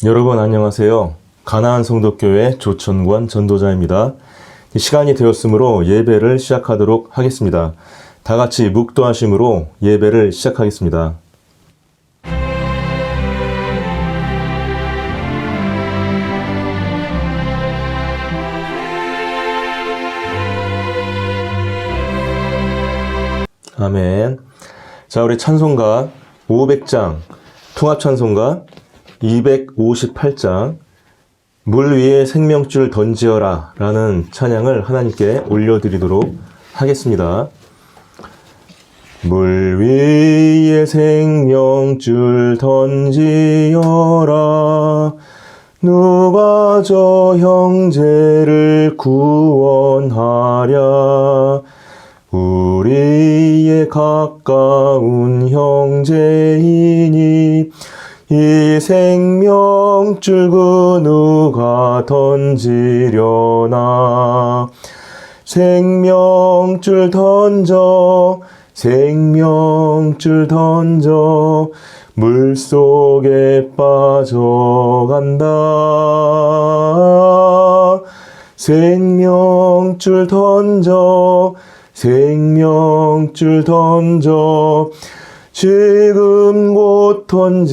여러분 안녕하세요. 가나안 성도교회 조천관 전도자입니다. 시간이 되었으므로 예배를 시작하도록 하겠습니다. 다 같이 묵도하심으로 예배를 시작하겠습니다. 아멘. 자, 우리 찬송가 500장, 통합찬송가 258장, 물 위에 생명줄 던지어라 라는 찬양을 하나님께 올려드리도록 하겠습니다. 물 위에 생명줄 던지어라, 누가 저 형제를 구원하랴. 우리의 가까운 형제이니 이 생명줄 그 누가 던지려나. 생명줄 던져, 생명줄 던져, 물속에 빠져간다. 생명줄 던져, 생명줄 던져, 지금 곧 던지어라.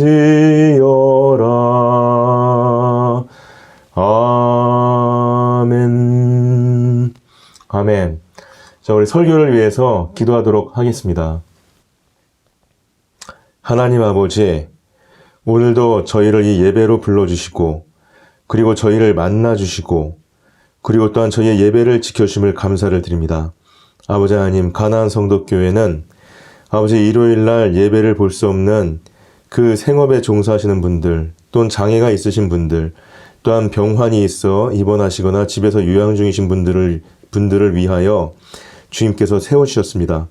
아멘. 아멘. 자, 우리 설교를 위해서 기도하도록 하겠습니다. 하나님 아버지, 오늘도 저희를 이 예배로 불러주시고, 그리고 저희를 만나주시고, 그리고 또한 저희의 예배를 지켜주심을 감사를 드립니다. 아버지 하나님, 가나안 성도교회는 아버지 일요일날 예배를 볼 수 없는 그 생업에 종사하시는 분들, 또는 장애가 있으신 분들, 또한 병환이 있어 입원하시거나 집에서 요양 중이신 분들을 위하여 주님께서 세워주셨습니다.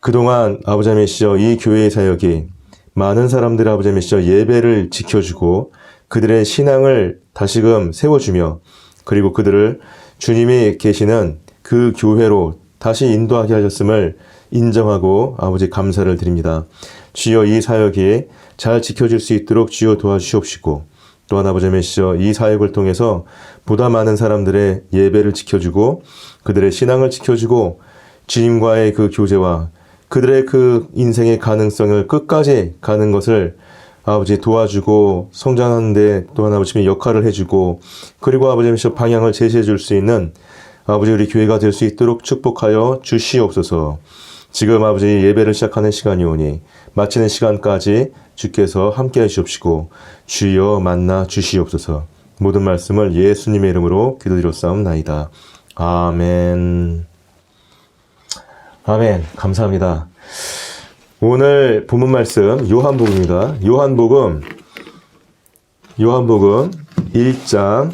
그동안 아버지 메시어 이 교회의 사역이 많은 사람들의 아버지 메시어 예배를 지켜주고 그들의 신앙을 다시금 세워주며, 그리고 그들을 주님이 계시는 그 교회로 다시 인도하게 하셨음을 인정하고 아버지 감사를 드립니다. 주여 이 사역이 잘 지켜질 수 있도록 주여 도와주시옵시고, 또한 아버지 메시어 이 사역을 통해서 보다 많은 사람들의 예배를 지켜주고 그들의 신앙을 지켜주고 주님과의 그 교제와 그들의 그 인생의 가능성을 끝까지 가는 것을 아버지 도와주고 성장하는데 또한 아버지 역할을 해주고, 그리고 아버지 메시어 방향을 제시해 줄 수 있는 아버지 우리 교회가 될 수 있도록 축복하여 주시옵소서. 지금 아버지 예배를 시작하는 시간이 오니 마치는 시간까지 주께서 함께 하시옵시고 주여 만나 주시옵소서. 모든 말씀을 예수님의 이름으로 기도드렸사옵나이다. 아멘. 아멘. 감사합니다. 오늘 본문 말씀 요한복음입니다. 요한복음 1장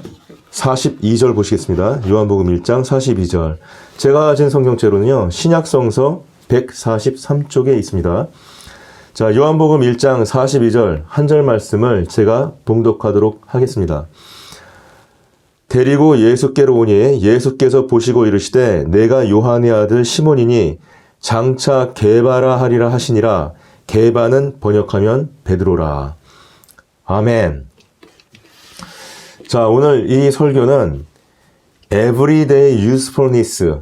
42절 보시겠습니다. 요한복음 1장 42절. 제가 가진 성경책으로는요, 신약성서 143쪽에 있습니다. 자, 요한복음 1장 42절 한 절 말씀을 제가 봉독하도록 하겠습니다. 데리고 예수께로 오니 예수께서 보시고 이르시되 내가 요한의 아들 시몬이니 장차 게바라 하리라 하시니라. 게바는 번역하면 베드로라. 아멘. 자, 오늘 이 설교는 Everyday Usefulness,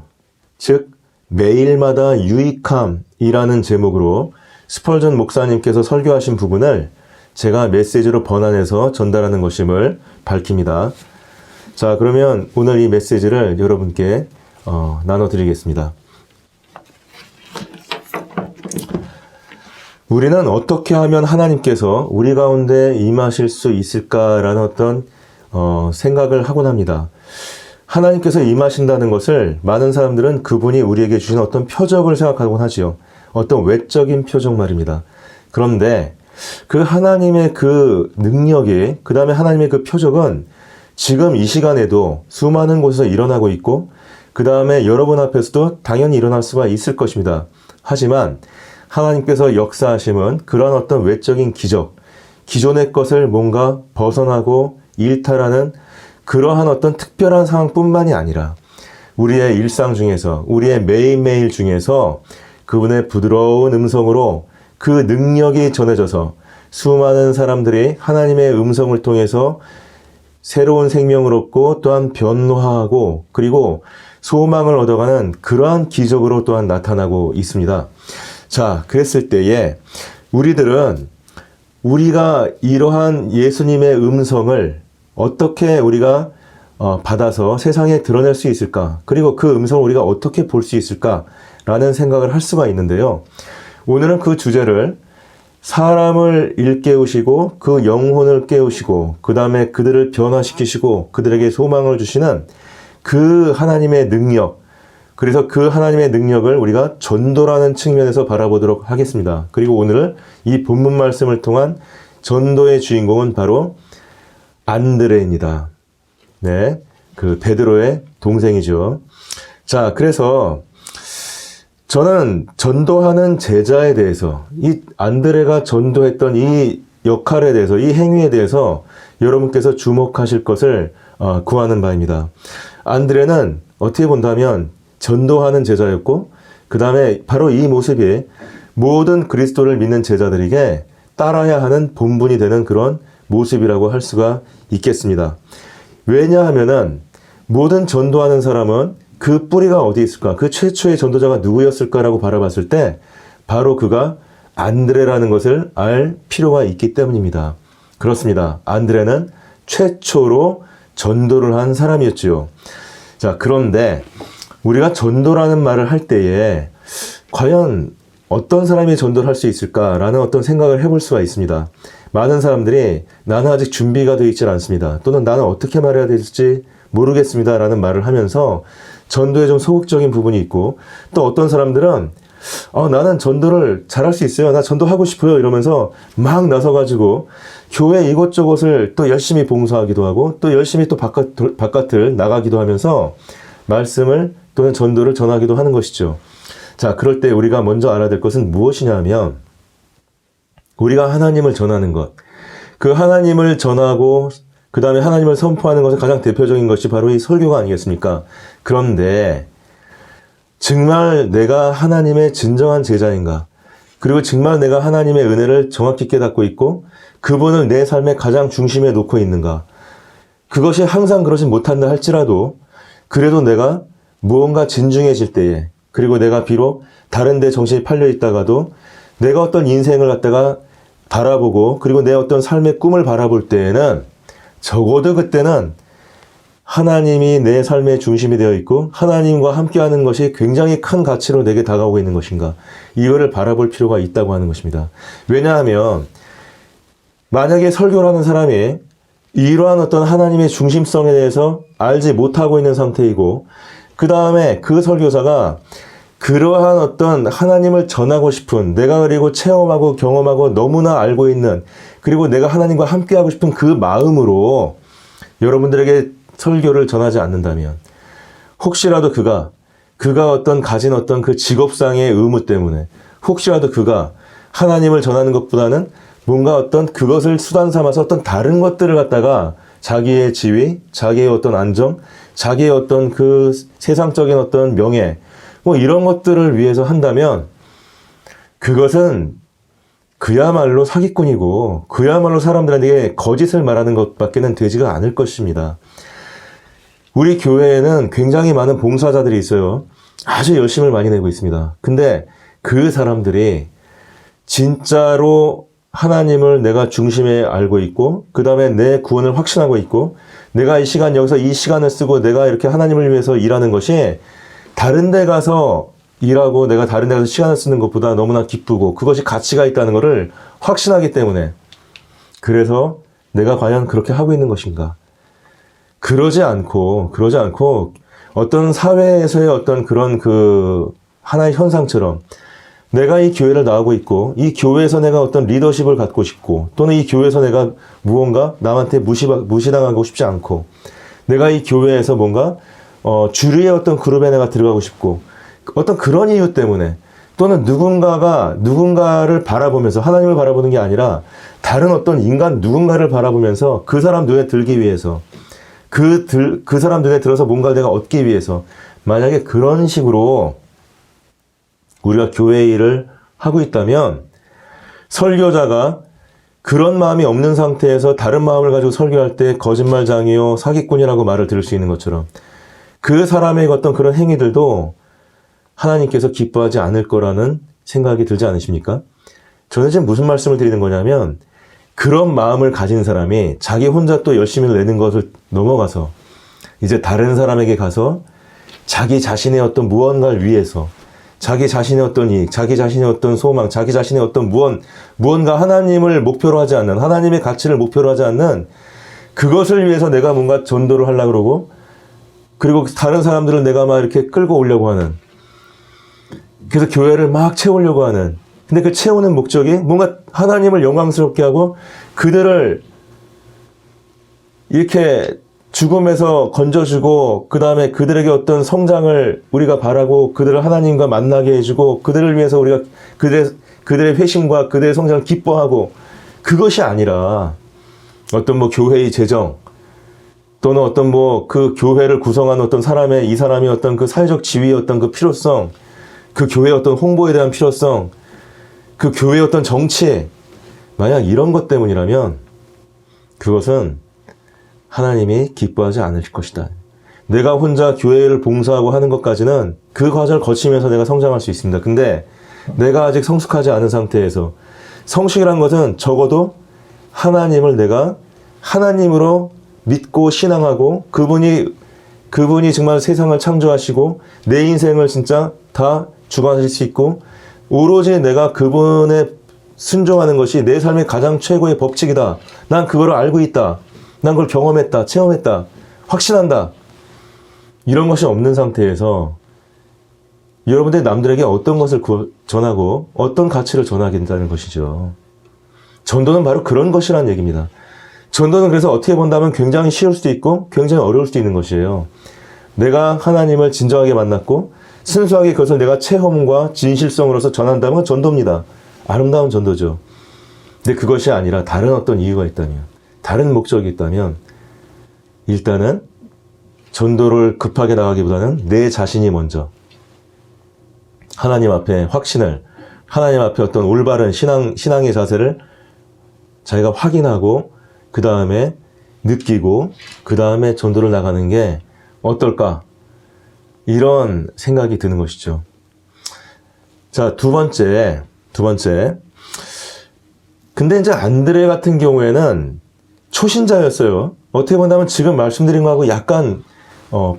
즉 매일마다 유익함이라는 제목으로 스펄전 목사님께서 설교하신 부분을 제가 메시지로 번안해서 전달하는 것임을 밝힙니다. 자, 그러면 오늘 이 메시지를 여러분께 나눠드리겠습니다. 우리는 어떻게 하면 하나님께서 우리 가운데 임하실 수 있을까라는 어떤 생각을 하곤 합니다. 하나님께서 임하신다는 것을 많은 사람들은 그분이 우리에게 주신 어떤 표적을 생각하곤 하지요. 어떤 외적인 표적 말입니다. 그런데 그 하나님의 그 능력이, 그 다음에 하나님의 그 표적은 지금 이 시간에도 수많은 곳에서 일어나고 있고, 그 다음에 여러분 앞에서도 당연히 일어날 수가 있을 것입니다. 하지만 하나님께서 역사하심은 그런 어떤 외적인 기적, 기존의 것을 뭔가 벗어나고 일탈하는 그러한 어떤 특별한 상황뿐만이 아니라 우리의 일상 중에서, 우리의 매일매일 중에서 그분의 부드러운 음성으로 그 능력이 전해져서 수많은 사람들이 하나님의 음성을 통해서 새로운 생명을 얻고 또한 변화하고 그리고 소망을 얻어가는 그러한 기적으로 또한 나타나고 있습니다. 자, 그랬을 때에 우리가 이러한 예수님의 음성을 어떻게 우리가 받아서 세상에 드러낼 수 있을까? 그리고 그 음성을 우리가 어떻게 볼 수 있을까라는 생각을 할 수가 있는데요. 오늘은 그 주제를 사람을 일깨우시고 그 영혼을 깨우시고 그 다음에 그들을 변화시키시고 그들에게 소망을 주시는 그 하나님의 능력, 그래서 그 하나님의 능력을 우리가 전도라는 측면에서 바라보도록 하겠습니다. 그리고 오늘 이 본문 말씀을 통한 전도의 주인공은 바로 안드레입니다. 네, 그 베드로의 동생이죠. 자, 그래서 저는 전도하는 제자에 대해서 이 안드레가 전도했던 이 역할에 대해서 이 행위에 대해서 여러분께서 주목하실 것을 구하는 바입니다. 안드레는 어떻게 본다면 전도하는 제자였고 그 다음에 바로 이 모습이 모든 그리스도를 믿는 제자들에게 따라야 하는 본분이 되는 그런 모습이라고 할 수가 있겠습니다. 왜냐하면은 모든 전도하는 사람은 그 뿌리가 어디 있을까? 그 최초의 전도자가 누구였을까라고 바라봤을 때 바로 그가 안드레라는 것을 알 필요가 있기 때문입니다. 그렇습니다. 안드레는 최초로 전도를 한 사람이었지요. 자, 그런데 우리가 전도라는 말을 할 때에 과연 어떤 사람이 전도를 할 수 있을까라는 어떤 생각을 해볼 수가 있습니다. 많은 사람들이 나는 아직 준비가 되어 있지 않습니다. 또는 나는 어떻게 말해야 될지 모르겠습니다 라는 말을 하면서 전도에 좀 소극적인 부분이 있고, 또 어떤 사람들은 나는 전도를 잘할 수 있어요. 나 전도하고 싶어요. 이러면서 막 나서가지고 교회 이곳저곳을 또 열심히 봉사하기도 하고 또 열심히 또 바깥을 나가기도 하면서 말씀을 또는 전도를 전하기도 하는 것이죠. 자, 그럴 때 우리가 먼저 알아야 될 것은 무엇이냐 하면 우리가 하나님을 전하는 것, 그 하나님을 전하고 그 다음에 하나님을 선포하는 것은 가장 대표적인 것이 바로 이 설교가 아니겠습니까? 그런데 정말 내가 하나님의 진정한 제자인가? 그리고 정말 내가 하나님의 은혜를 정확히 깨닫고 있고 그분을 내 삶의 가장 중심에 놓고 있는가? 그것이 항상 그러지 못한다 할지라도 그래도 내가 무언가 진중해질 때에, 그리고 내가 비록 다른 데 정신이 팔려 있다가도 내가 어떤 인생을 갖다가 바라보고 그리고 내 어떤 삶의 꿈을 바라볼 때에는 적어도 그때는 하나님이 내 삶의 중심이 되어 있고 하나님과 함께하는 것이 굉장히 큰 가치로 내게 다가오고 있는 것인가, 이거를 바라볼 필요가 있다고 하는 것입니다. 왜냐하면 만약에 설교를 하는 사람이 이러한 어떤 하나님의 중심성에 대해서 알지 못하고 있는 상태이고 그 다음에 그 설교사가 그러한 어떤 하나님을 전하고 싶은, 내가 그리고 체험하고 경험하고 너무나 알고 있는, 그리고 내가 하나님과 함께하고 싶은 그 마음으로 여러분들에게 설교를 전하지 않는다면, 혹시라도 그가 어떤 가진 어떤 그 직업상의 의무 때문에 혹시라도 그가 하나님을 전하는 것보다는 뭔가 어떤 그것을 수단 삼아서 어떤 다른 것들을 갖다가 자기의 지위, 자기의 어떤 안정, 자기의 어떤 그 세상적인 어떤 명예, 뭐 이런 것들을 위해서 한다면 그것은 그야말로 사기꾼이고 그야말로 사람들에게 거짓을 말하는 것밖에는 되지가 않을 것입니다. 우리 교회에는 굉장히 많은 봉사자들이 있어요. 아주 열심을 많이 내고 있습니다. 근데 그 사람들이 진짜로 하나님을 내가 중심에 알고 있고 그 다음에 내 구원을 확신하고 있고 내가 이 시간 여기서 이 시간을 쓰고 내가 이렇게 하나님을 위해서 일하는 것이 다른 데 가서 일하고 내가 다른 데 가서 시간을 쓰는 것보다 너무나 기쁘고 그것이 가치가 있다는 것을 확신하기 때문에, 그래서 내가 과연 그렇게 하고 있는 것인가? 그러지 않고 어떤 사회에서의 어떤 그런 그 하나의 현상처럼 내가 이 교회를 나가고 있고 이 교회에서 내가 어떤 리더십을 갖고 싶고 또는 이 교회에서 내가 무언가 남한테 무시당하고 싶지 않고 내가 이 교회에서 뭔가 주류의 어떤 그룹에 내가 들어가고 싶고 어떤 그런 이유 때문에, 또는 누군가를 바라보면서 하나님을 바라보는 게 아니라 다른 어떤 인간 누군가를 바라보면서 그 사람 눈에 들기 위해서 그 사람 눈에 들어서 뭔가를 내가 얻기 위해서, 만약에 그런 식으로 우리가 교회 일을 하고 있다면 설교자가 그런 마음이 없는 상태에서 다른 마음을 가지고 설교할 때 거짓말장이요, 사기꾼이라고 말을 들을 수 있는 것처럼 그 사람의 어떤 그런 행위들도 하나님께서 기뻐하지 않을 거라는 생각이 들지 않으십니까? 저는 지금 무슨 말씀을 드리는 거냐면 그런 마음을 가진 사람이 자기 혼자 또 열심히 내는 것을 넘어가서 이제 다른 사람에게 가서 자기 자신의 어떤 무언가를 위해서 자기 자신의 어떤 이익, 자기 자신의 어떤 소망, 자기 자신의 어떤 무언가 하나님을 목표로 하지 않는, 하나님의 가치를 목표로 하지 않는 그것을 위해서 내가 뭔가 전도를 하려고 그러고, 그리고 다른 사람들을 내가 막 이렇게 끌고 오려고 하는, 그래서 교회를 막 채우려고 하는, 근데 그 채우는 목적이 뭔가 하나님을 영광스럽게 하고 그들을 이렇게 죽음에서 건져주고 그 다음에 그들에게 어떤 성장을 우리가 바라고 그들을 하나님과 만나게 해주고 그들을 위해서 우리가 그들의 회심과 그들의 성장을 기뻐하고 그것이 아니라 어떤 뭐 교회의 재정 또는 어떤 뭐 그 교회를 구성하는 어떤 사람의 이 사람이 어떤 그 사회적 지위의 어떤 그 필요성, 그 교회의 어떤 홍보에 대한 필요성, 그 교회의 어떤 정치, 만약 이런 것 때문이라면 그것은 하나님이 기뻐하지 않으실 것이다. 내가 혼자 교회를 봉사하고 하는 것까지는 그 과정을 거치면서 내가 성장할 수 있습니다. 근데 내가 아직 성숙하지 않은 상태에서 성숙이란 것은 적어도 하나님을 내가 하나님으로 믿고 신앙하고 그분이 정말 세상을 창조하시고 내 인생을 진짜 다 주관하실 수 있고 오로지 내가 그분에 순종하는 것이 내 삶의 가장 최고의 법칙이다. 난 그거를 알고 있다. 난 그걸 경험했다, 체험했다, 확신한다. 이런 것이 없는 상태에서 여러분들이 남들에게 어떤 것을 전하고 어떤 가치를 전하게 된다는 것이죠. 전도는 바로 그런 것이라는 얘기입니다. 전도는 그래서 어떻게 본다면 굉장히 쉬울 수도 있고 굉장히 어려울 수도 있는 것이에요. 내가 하나님을 진정하게 만났고 순수하게 그것을 내가 체험과 진실성으로서 전한다면 전도입니다. 아름다운 전도죠. 근데 그것이 아니라 다른 어떤 이유가 있다면, 다른 목적이 있다면 일단은 전도를 급하게 나가기보다는 내 자신이 먼저 하나님 앞에 확신을, 하나님 앞에 어떤 올바른 신앙의 자세를 자기가 확인하고 그 다음에 느끼고 그 다음에 전도를 나가는 게 어떨까, 이런 생각이 드는 것이죠. 자, 두 번째. 근데 이제 안드레 같은 경우에는 초신자였어요. 어떻게 본다면 지금 말씀드린 거하고 약간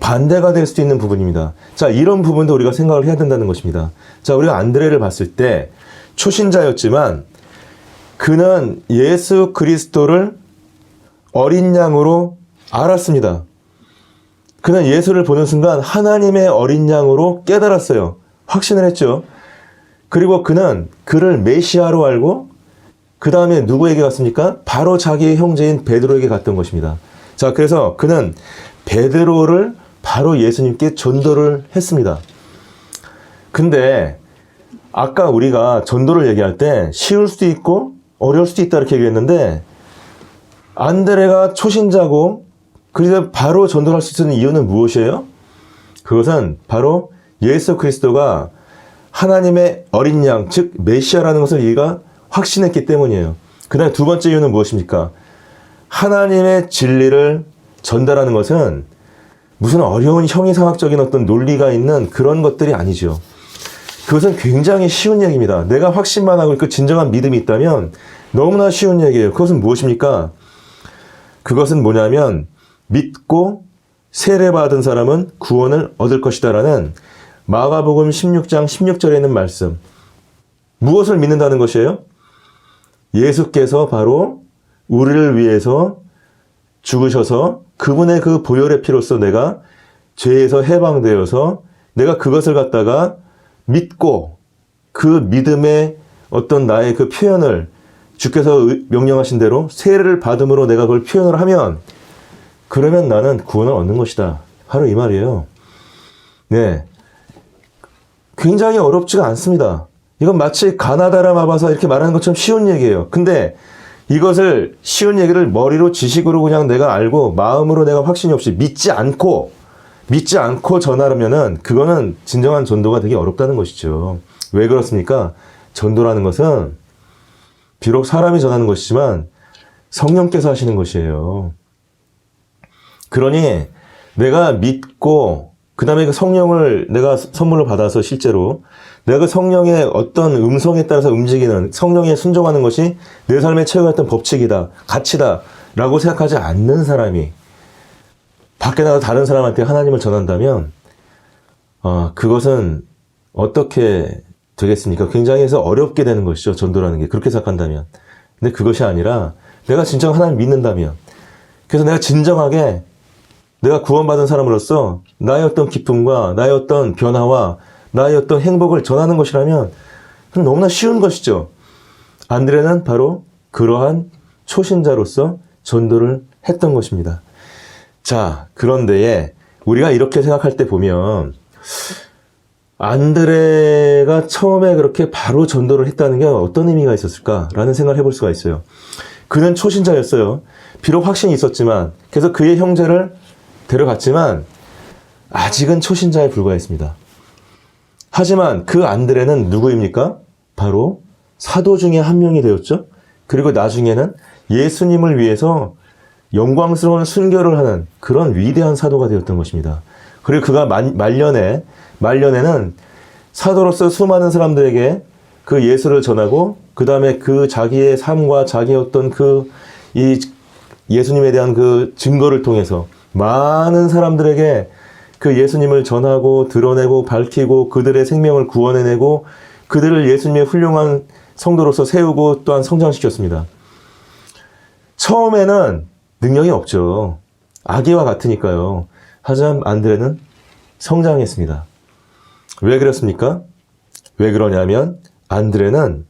반대가 될 수도 있는 부분입니다. 자, 이런 부분도 우리가 생각을 해야 된다는 것입니다. 자, 우리가 안드레를 봤을 때 초신자였지만 그는 예수 그리스도를 어린 양으로 알았습니다. 그는 예수를 보는 순간 하나님의 어린 양으로 깨달았어요. 확신을 했죠. 그리고 그는 그를 메시아로 알고 그 다음에 누구에게 갔습니까? 바로 자기의 형제인 베드로에게 갔던 것입니다. 자, 그래서 그는 베드로를 바로 예수님께 전도를 했습니다. 근데 아까 우리가 전도를 얘기할 때 쉬울 수도 있고 어려울 수도 있다 이렇게 얘기했는데 안드레가 초신자고 그래서 바로 전도를 할 수 있는 이유는 무엇이에요? 그것은 바로 예수 그리스도가 하나님의 어린 양, 즉 메시아라는 것을 이가 확신했기 때문이에요. 그 다음에 두 번째 이유는 무엇입니까? 하나님의 진리를 전달하는 것은 무슨 어려운 형이상학적인 어떤 논리가 있는 그런 것들이 아니죠. 그것은 굉장히 쉬운 얘기입니다. 내가 확신만 하고 그 진정한 믿음이 있다면 너무나 쉬운 얘기예요. 그것은 무엇입니까? 그것은 뭐냐면 믿고 세례받은 사람은 구원을 얻을 것이다라는 마가복음 16장 16절에 있는 말씀. 무엇을 믿는다는 것이에요? 예수께서 바로 우리를 위해서 죽으셔서 그분의 그 보혈의 피로써 내가 죄에서 해방되어서 내가 그것을 갖다가 믿고 그 믿음의 어떤 나의 그 표현을 주께서 명령하신 대로 세례를 받음으로 내가 그걸 표현을 하면 그러면 나는 구원을 얻는 것이다. 바로 이 말이에요. 네, 굉장히 어렵지가 않습니다. 이건 마치 가나다라 마바사 이렇게 말하는 것처럼 쉬운 얘기예요. 근데 이것을 쉬운 얘기를 머리로 지식으로 그냥 내가 알고 마음으로 내가 확신이 없이 믿지 않고 전하려면은 그거는 진정한 전도가 되게 어렵다는 것이죠. 왜 그렇습니까? 전도라는 것은 비록 사람이 전하는 것이지만 성령께서 하시는 것이에요. 그러니 내가 믿고 그 다음에 그 성령을 내가 선물로 받아서 실제로 내가 그 성령의 어떤 음성에 따라서 움직이는 성령에 순종하는 것이 내 삶의 최고였던 법칙이다, 가치다 라고 생각하지 않는 사람이 밖에 나가 다른 사람한테 하나님을 전한다면 그것은 어떻게 되겠습니까? 굉장히 해서 어렵게 되는 것이죠. 전도라는 게. 그렇게 생각한다면. 근데 그것이 아니라 내가 진정 하나님 믿는다면, 그래서 내가 진정하게 내가 구원받은 사람으로서 나의 어떤 기쁨과 나의 어떤 변화와 나의 어떤 행복을 전하는 것이라면 너무나 쉬운 것이죠. 안드레는 바로 그러한 초신자로서 전도를 했던 것입니다. 자, 그런데 우리가 이렇게 생각할 때 보면 안드레가 처음에 그렇게 바로 전도를 했다는 게 어떤 의미가 있었을까라는 생각을 해볼 수가 있어요. 그는 초신자였어요. 비록 확신이 있었지만, 그래서 그의 형제를 데려갔지만 아직은 초신자에 불과했습니다. 하지만 그 안드레는 누구입니까? 바로 사도 중에 한 명이 되었죠. 그리고 나중에는 예수님을 위해서 영광스러운 순교를 하는 그런 위대한 사도가 되었던 것입니다. 그리고 그가 말년에는 사도로서 수많은 사람들에게 그 예수를 전하고 그 다음에 그 자기의 삶과 자기의 어떤 이 예수님에 대한 그 증거를 통해서 많은 사람들에게 그 예수님을 전하고 드러내고 밝히고 그들의 생명을 구원해내고 그들을 예수님의 훌륭한 성도로서 세우고 또한 성장시켰습니다. 처음에는 능력이 없죠. 아기와 같으니까요. 하지만 안드레는 성장했습니다. 왜 그렇습니까? 왜 그러냐면 안드레는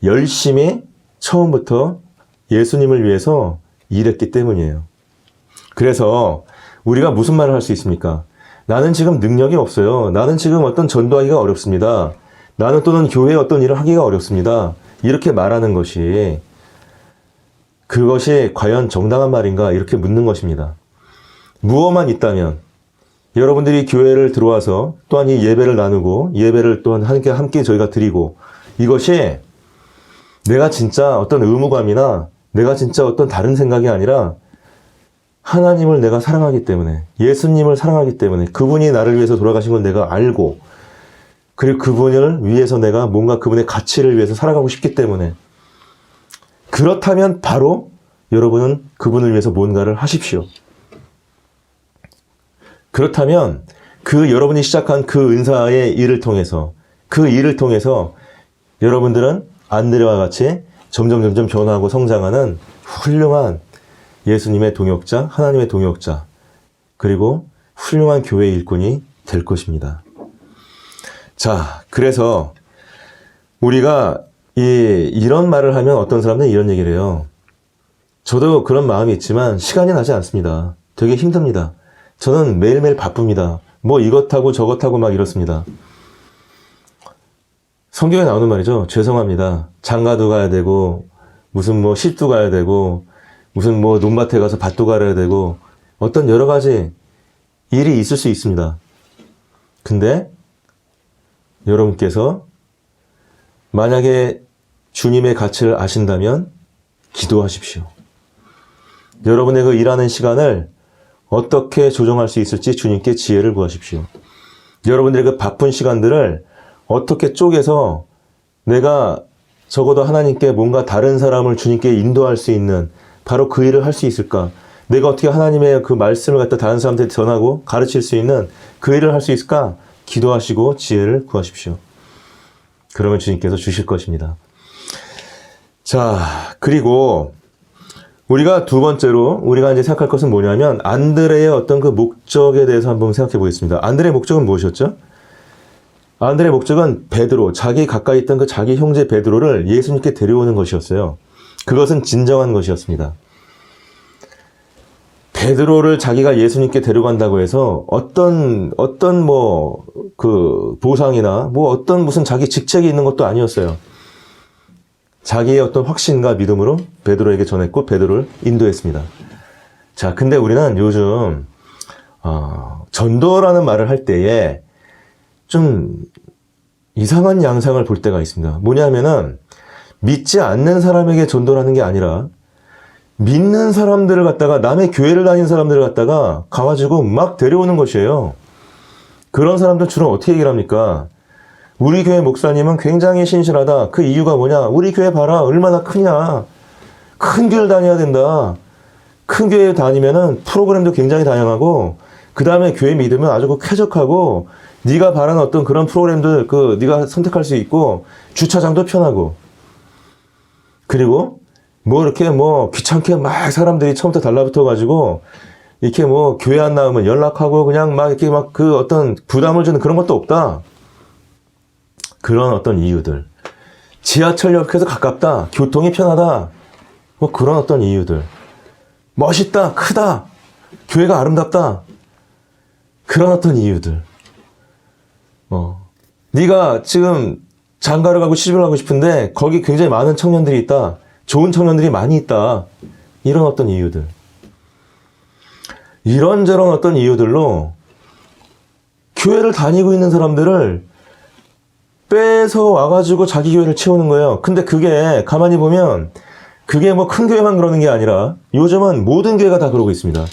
열심히 처음부터 예수님을 위해서 일했기 때문이에요. 그래서 우리가 무슨 말을 할 수 있습니까? 나는 지금 능력이 없어요. 나는 지금 어떤 전도하기가 어렵습니다. 나는 또는 교회에 어떤 일을 하기가 어렵습니다. 이렇게 말하는 것이 그것이 과연 정당한 말인가 이렇게 묻는 것입니다. 무엇만 있다면 여러분들이 교회를 들어와서 또한 이 예배를 나누고 예배를 또한 함께 저희가 드리고 이것이 내가 진짜 어떤 의무감이나 내가 진짜 어떤 다른 생각이 아니라 하나님을 내가 사랑하기 때문에 예수님을 사랑하기 때문에 그분이 나를 위해서 돌아가신 걸 내가 알고 그리고 그분을 위해서 내가 뭔가 그분의 가치를 위해서 살아가고 싶기 때문에 그렇다면 바로 여러분은 그분을 위해서 뭔가를 하십시오. 그렇다면 그 여러분이 시작한 그 은사의 일을 통해서 여러분들은 안드레와 같이 점점 변화하고 성장하는 훌륭한 예수님의 동역자, 하나님의 동역자, 그리고 훌륭한 교회 일꾼이 될 것입니다. 자, 그래서 우리가 이런 말을 하면 어떤 사람들은 이런 얘기를 해요. 저도 그런 마음이 있지만 시간이 나지 않습니다. 되게 힘듭니다. 저는 매일매일 바쁩니다. 뭐 이것하고 저것하고 막 이렇습니다. 성경에 나오는 말이죠. 죄송합니다. 장가도 가야 되고 무슨 뭐 시집도 가야 되고 무슨 뭐 논밭에 가서 밭도 갈아야 되고 어떤 여러 가지 일이 있을 수 있습니다. 근데 여러분께서 만약에 주님의 가치를 아신다면 기도하십시오. 여러분의 그 일하는 시간을 어떻게 조정할 수 있을지 주님께 지혜를 구하십시오. 여러분들의 그 바쁜 시간들을 어떻게 쪼개서 내가 적어도 하나님께 뭔가 다른 사람을 주님께 인도할 수 있는 바로 그 일을 할 수 있을까? 내가 어떻게 하나님의 그 말씀을 갖다 다른 사람들한테 전하고 가르칠 수 있는 그 일을 할 수 있을까? 기도하시고 지혜를 구하십시오. 그러면 주님께서 주실 것입니다. 자, 그리고 우리가 두 번째로 우리가 이제 생각할 것은 뭐냐면 안드레의 어떤 그 목적에 대해서 한번 생각해 보겠습니다. 안드레의 목적은 무엇이었죠? 안드레의 목적은 베드로, 자기 가까이 있던 그 자기 형제 베드로를 예수님께 데려오는 것이었어요. 그것은 진정한 것이었습니다. 베드로를 자기가 예수님께 데려간다고 해서 어떤 뭐 그 보상이나 뭐 어떤 무슨 자기 직책이 있는 것도 아니었어요. 자기의 어떤 확신과 믿음으로 베드로에게 전했고 베드로를 인도했습니다. 자, 근데 우리는 요즘 전도라는 말을 할 때에 좀 이상한 양상을 볼 때가 있습니다. 뭐냐면은 믿지 않는 사람에게 전도를 하는 게 아니라 믿는 사람들을 갖다가, 남의 교회를 다니는 사람들을 갖다가 가가지고 막 데려오는 것이에요. 그런 사람들 주로 어떻게 얘기를 합니까? 우리 교회 목사님은 굉장히 신실하다. 그 이유가 뭐냐? 우리 교회 봐라. 얼마나 크냐. 큰 교회를 다녀야 된다. 큰 교회 다니면은 프로그램도 굉장히 다양하고, 그 다음에 교회 믿으면 아주 그 쾌적하고, 네가 바라는 어떤 그런 프로그램들 네가 선택할 수 있고, 주차장도 편하고, 그리고 뭐 이렇게 뭐 귀찮게 막 사람들이 처음부터 달라붙어가지고 이렇게 뭐 교회 안 나오면 연락하고 그냥 막 이렇게 막 그 어떤 부담을 주는 그런 것도 없다. 그런 어떤 이유들. 지하철역에서 가깝다. 교통이 편하다. 뭐 그런 어떤 이유들. 멋있다. 크다. 교회가 아름답다. 그런 어떤 이유들. 네가 지금 장가를 가고 시집을 가고 싶은데 거기 굉장히 많은 청년들이 있다. 좋은 청년들이 많이 있다. 이런 어떤 이유들. 이런저런 어떤 이유들로 교회를 다니고 있는 사람들을 빼서 와가지고 자기 교회를 채우는 거예요. 근데 그게 가만히 보면 그게 뭐 큰 교회만 그러는 게 아니라 요즘은 모든 교회가 다 그러고 있습니다.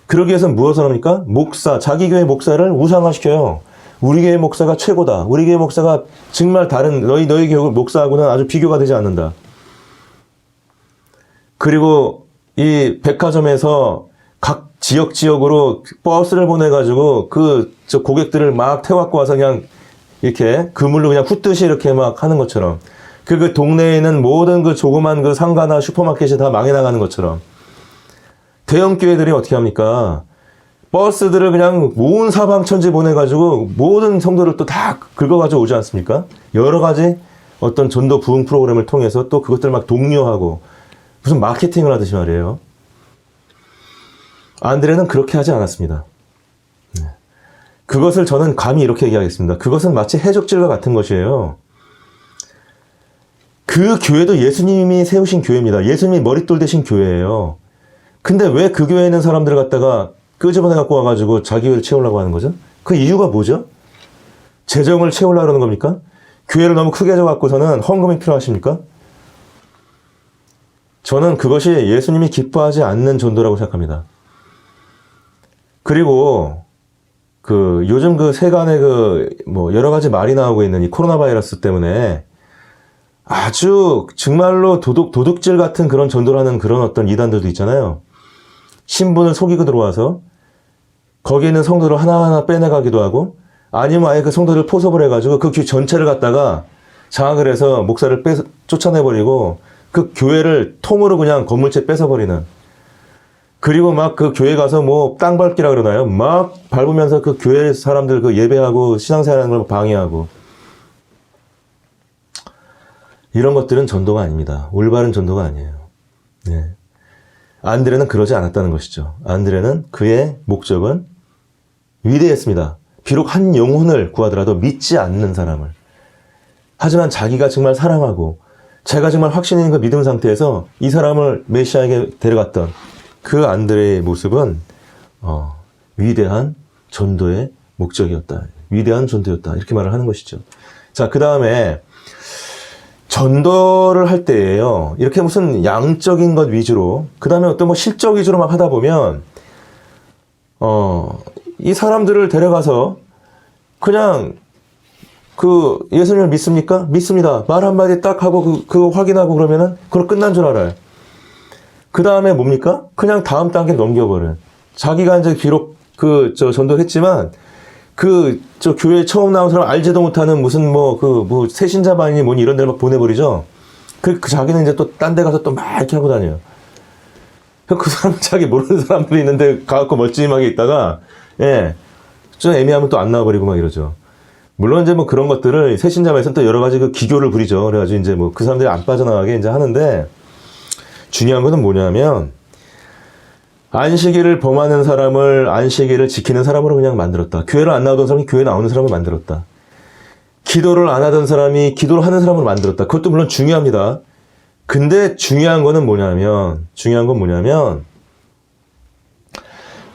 그러기 위해서는 무엇을 합니까? 목사, 자기 교회 목사를 우상화시켜요. 우리 교회 목사가 최고다. 우리 교회 목사가 정말 다른 너희 교회 목사하고는 아주 비교가 되지 않는다. 그리고 이 백화점에서 각 지역으로 버스를 보내가지고 저 고객들을 막 태워갖고 와서 그냥 이렇게 그물로 그냥 훑듯이 이렇게 막 하는 것처럼, 그 동네에 있는 모든 그 조그만 그 상가나 슈퍼마켓이 다 망해 나가는 것처럼, 대형 교회들이 어떻게 합니까? 버스들을 그냥 온 사방천지 보내가지고 모든 성도를 또 다 긁어가지고 오지 않습니까? 여러 가지 어떤 전도 부흥 프로그램을 통해서 또 그것들을 막 독려하고 무슨 마케팅을 하듯이 말이에요. 안드레는 그렇게 하지 않았습니다. 그것을 저는 감히 이렇게 얘기하겠습니다. 그것은 마치 해적질과 같은 것이에요. 그 교회도 예수님이 세우신 교회입니다. 예수님이 머릿돌 대신 교회예요. 근데 왜 그 교회에 있는 사람들을 갖다가 끄집어내 갖고 와가지고 자기 교회를 채우려고 하는 거죠? 그 이유가 뭐죠? 재정을 채우려고 그러는 겁니까? 교회를 너무 크게 해줘갖고서는 헌금이 필요하십니까? 저는 그것이 예수님이 기뻐하지 않는 전도라고 생각합니다. 그리고 요즘 세간에 뭐 여러 가지 말이 나오고 있는 이 코로나 바이러스 때문에 아주 정말로 도둑질 같은 그런 전도를 하는 그런 어떤 이단들도 있잖아요. 신분을 속이고 들어와서 거기에 있는 성도를 하나하나 빼내가기도 하고, 아니면 아예 그 성도를 포섭을 해가지고 그 교회 전체를 갖다가 장악을 해서 목사를 쫓아내버리고 그 교회를 통으로 그냥 건물채 뺏어버리는, 그리고 막 그 교회 가서 뭐 땅 밟기라 그러나요? 막 밟으면서 그 교회 사람들 그 예배하고 신앙생활하는 걸 방해하고, 이런 것들은 전도가 아닙니다. 올바른 전도가 아니에요. 네. 안드레는 그러지 않았다는 것이죠. 안드레는 그의 목적은 위대했습니다. 비록 한 영혼을 구하더라도 믿지 않는 사람을. 하지만 자기가 정말 사랑하고 자기가 정말 확신 있는 그 믿음 상태에서 이 사람을 메시아에게 데려갔던 그 안드레의 모습은 위대한 전도의 목적이었다. 위대한 전도였다. 이렇게 말을 하는 것이죠. 자, 그 다음에 전도를 할 때예요. 이렇게 무슨 양적인 것 위주로, 그 다음에 어떤 뭐 실적 위주로 막 하다 보면, 이 사람들을 데려가서 그냥 예수님을 믿습니까? 믿습니다. 말 한마디 딱 하고 그거 확인하고 그러면은 그걸 끝난 줄 알아요. 그 다음에 뭡니까? 그냥 다음 단계 넘겨버려요. 자기가 이제 비록 전도를 했지만, 교회 처음 나온 사람 알지도 못하는 무슨 새신자반이니 뭐니 이런 데를 막 보내버리죠. 자기는 이제 또 딴 데 가서 또 막 이렇게 하고 다녀요. 그 사람 자기 모르는 사람들이 있는데 가갖고 멀찌감하게 있다가, 좀 애매하면 또 안 나와버리고 막 이러죠. 물론 이제 뭐 그런 것들을 새신자반에서는 또 여러 가지 기교를 부리죠. 그래가지고 이제 그 사람들이 안 빠져나가게 이제 하는데, 중요한 것은 뭐냐면, 안식일을 범하는 사람을 안식일을 지키는 사람으로 그냥 만들었다. 교회를 안 나오던 사람이 교회 나오는 사람을 만들었다. 기도를 안 하던 사람이 기도를 하는 사람으로 만들었다. 그것도 물론 중요합니다. 근데 중요한 건 뭐냐면,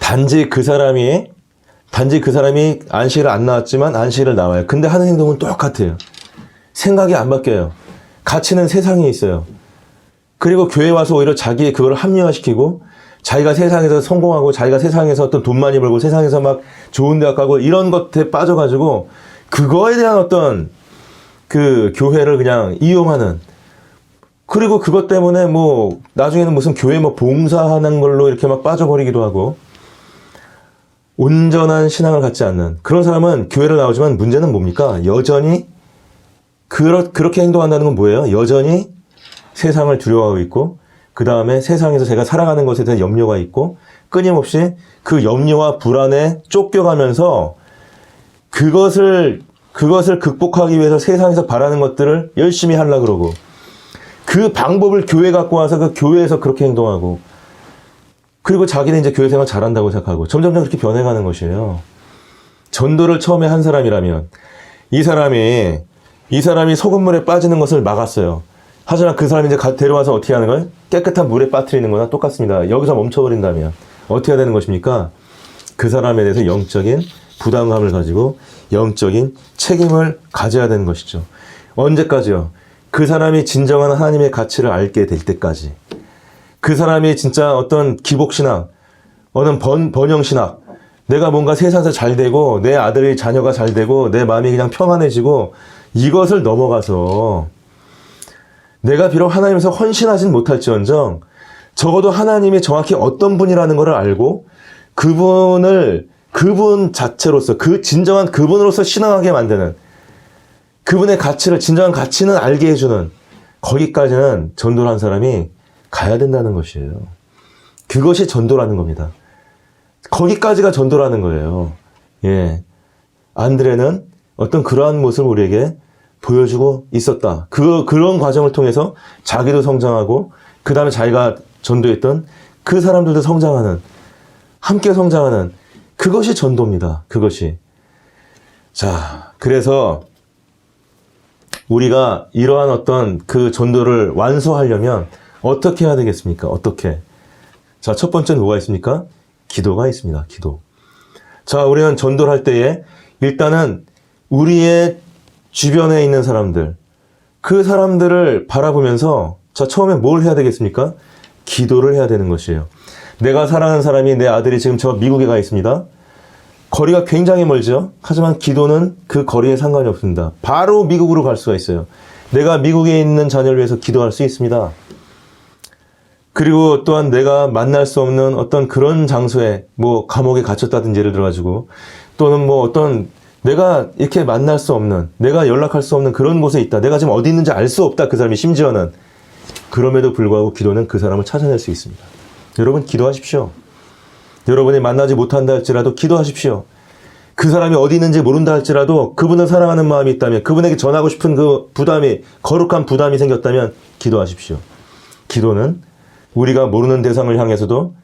단지 그 사람이 안식일을 안 나왔지만 안식일을 나와요. 근데 하는 행동은 똑같아요. 생각이 안 바뀌어요. 가치는 세상에 있어요. 그리고 교회 와서 오히려 자기의 그걸 합리화시키고 자기가 세상에서 성공하고 자기가 세상에서 어떤 돈 많이 벌고 세상에서 막 좋은 대학 가고 이런 것에 빠져가지고 그거에 대한 어떤 그 교회를 그냥 이용하는, 그리고 그것 때문에 뭐 나중에는 무슨 교회 뭐 봉사하는 걸로 이렇게 막 빠져버리기도 하고, 온전한 신앙을 갖지 않는 그런 사람은 교회를 나오지만 문제는 뭡니까? 여전히 그렇게 행동한다는 건 뭐예요? 여전히 세상을 두려워하고 있고, 그 다음에 세상에서 제가 살아가는 것에 대한 염려가 있고, 끊임없이 그 염려와 불안에 쫓겨가면서 그것을 극복하기 위해서 세상에서 바라는 것들을 열심히 하려고 그러고, 그 방법을 교회 갖고 와서 그 교회에서 그렇게 행동하고, 그리고 자기는 이제 교회 생활 잘한다고 생각하고 점점 그렇게 변해가는 것이에요. 전도를 처음에 한 사람이라면 이 사람이 소금물에 빠지는 것을 막았어요. 하지만 그 사람이 이제 데려와서 어떻게 하는 거예요? 깨끗한 물에 빠뜨리는 거나 똑같습니다. 여기서 멈춰버린다면 어떻게 해야 되는 것입니까? 그 사람에 대해서 영적인 부담감을 가지고 영적인 책임을 가져야 되는 것이죠. 언제까지요? 그 사람이 진정한 하나님의 가치를 알게 될 때까지. 그 사람이 진짜 어떤 기복신학, 어떤 번영신학, 내가 뭔가 세상에서 잘 되고 내 아들의 자녀가 잘 되고 내 마음이 그냥 평안해지고, 이것을 넘어가서 내가 비록 하나님에서 헌신하진 못할지언정 적어도 하나님이 정확히 어떤 분이라는 것을 알고 그분 자체로서, 그 진정한 그분으로서 신앙하게 만드는, 그분의 가치를, 진정한 가치는 알게 해주는, 거기까지는 전도를 한 사람이 가야 된다는 것이에요. 그것이 전도라는 겁니다. 거기까지가 전도라는 거예요. 예. 안드레는 어떤 그러한 모습을 우리에게 보여주고 있었다. 그런 과정을 통해서 자기도 성장하고, 그 다음에 자기가 전도했던 그 사람들도 성장하는, 함께 성장하는, 그것이 전도입니다. 그것이. 자, 그래서 우리가 이러한 어떤 그 전도를 완수하려면 어떻게 해야 되겠습니까? 어떻게? 자, 첫 번째는 뭐가 있습니까? 기도가 있습니다. 기도. 자, 우리는 전도를 할 때에 일단은 우리의 주변에 있는 사람들, 그 사람들을 바라보면서, 자, 처음에 뭘 해야 되겠습니까? 기도를 해야 되는 것이에요. 내가 사랑하는 사람이, 내 아들이 지금 저 미국에 가 있습니다. 거리가 굉장히 멀죠? 하지만 기도는 그 거리에 상관이 없습니다. 바로 미국으로 갈 수가 있어요. 내가 미국에 있는 자녀를 위해서 기도할 수 있습니다. 그리고 또한 내가 만날 수 없는 어떤 그런 장소에, 뭐 감옥에 갇혔다든지 예를 들어가지고, 또는 뭐 어떤 내가 이렇게 만날 수 없는, 내가 연락할 수 없는 그런 곳에 있다. 내가 지금 어디 있는지 알 수 없다. 그 사람이 심지어는. 그럼에도 불구하고 기도는 그 사람을 찾아낼 수 있습니다. 여러분, 기도하십시오. 여러분이 만나지 못한다 할지라도 기도하십시오. 그 사람이 어디 있는지 모른다 할지라도 그분을 사랑하는 마음이 있다면, 그분에게 전하고 싶은 그 부담이, 거룩한 부담이 생겼다면 기도하십시오. 기도는 우리가 모르는 대상을 향해서도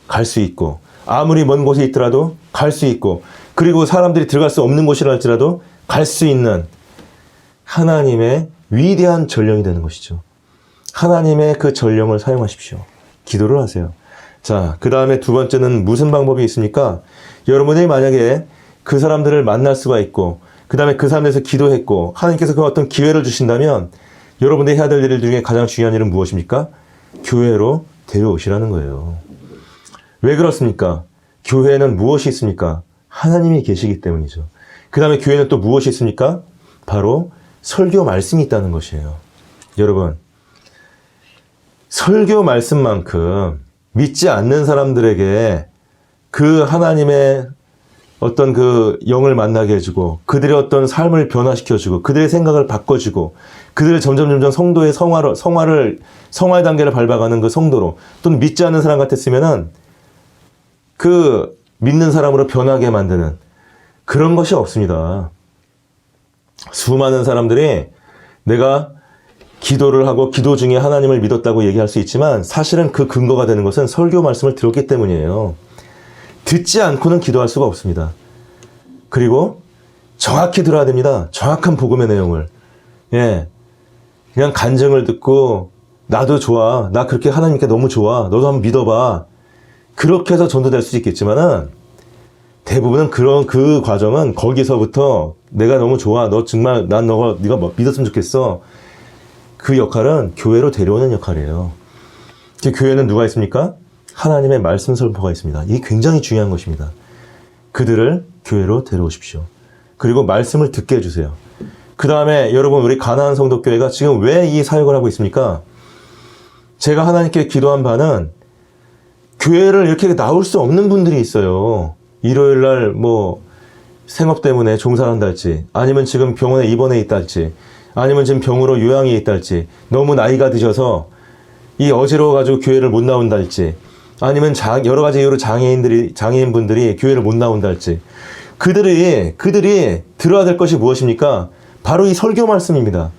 갈 수 있고, 아무리 먼 곳에 있더라도 갈 수 있고, 그리고 사람들이 들어갈 수 없는 곳이라 할지라도 갈 수 있는 하나님의 위대한 전령이 되는 것이죠. 하나님의 그 전령을 사용하십시오. 기도를 하세요. 자, 그 다음에 두 번째는 무슨 방법이 있습니까? 여러분이 만약에 그 사람들을 만날 수가 있고, 그 다음에 그 사람들에서 기도했고, 하나님께서 그 어떤 기회를 주신다면, 여러분들이 해야 될 일 중에 가장 중요한 일은 무엇입니까? 교회로 데려오시라는 거예요. 왜 그렇습니까? 교회에는 무엇이 있습니까? 하나님이 계시기 때문이죠. 그 다음에 교회는 또 무엇이 있습니까? 바로 설교 말씀이 있다는 것이에요. 여러분, 설교 말씀만큼 믿지 않는 사람들에게 그 하나님의 어떤 그 영을 만나게 해주고, 그들의 어떤 삶을 변화시켜주고, 그들의 생각을 바꿔주고, 그들을 점점 성도의 성화의 단계를 밟아가는 그 성도로, 또는 믿지 않는 사람 같았으면은 그 믿는 사람으로 변하게 만드는 그런 것이 없습니다. 수많은 사람들이 내가 기도를 하고 기도 중에 하나님을 믿었다고 얘기할 수 있지만, 사실은 그 근거가 되는 것은 설교 말씀을 들었기 때문이에요. 듣지 않고는 기도할 수가 없습니다. 그리고 정확히 들어야 됩니다. 정확한 복음의 내용을. 예. 그냥 간증을 듣고, 나도 좋아, 나 그렇게 하나님께 너무 좋아, 너도 한번 믿어봐, 그렇게 해서 전도될 수 있겠지만은, 대부분은 그 과정은 거기서부터 내가 너무 좋아, 너 정말 네가 믿었으면 좋겠어, 그 역할은 교회로 데려오는 역할이에요. 그 교회는 누가 있습니까? 하나님의 말씀 선포가 있습니다. 이게 굉장히 중요한 것입니다. 그들을 교회로 데려오십시오. 그리고 말씀을 듣게 해주세요. 그 다음에 여러분, 우리 가나안 성도교회가 지금 왜 이 사역을 하고 있습니까? 제가 하나님께 기도한 바는 교회를 이렇게 나올 수 없는 분들이 있어요. 일요일 날 뭐 생업 때문에 종사한다 할지, 아니면 지금 병원에 입원해 있다 할지, 아니면 지금 병으로 요양에 있다 할지, 너무 나이가 드셔서 이 어지러워가지고 교회를 못 나온다 할지, 아니면 여러 가지 이유로 장애인분들이 교회를 못 나온다 할지, 그들이 들어야 될 것이 무엇입니까? 바로 이 설교 말씀입니다.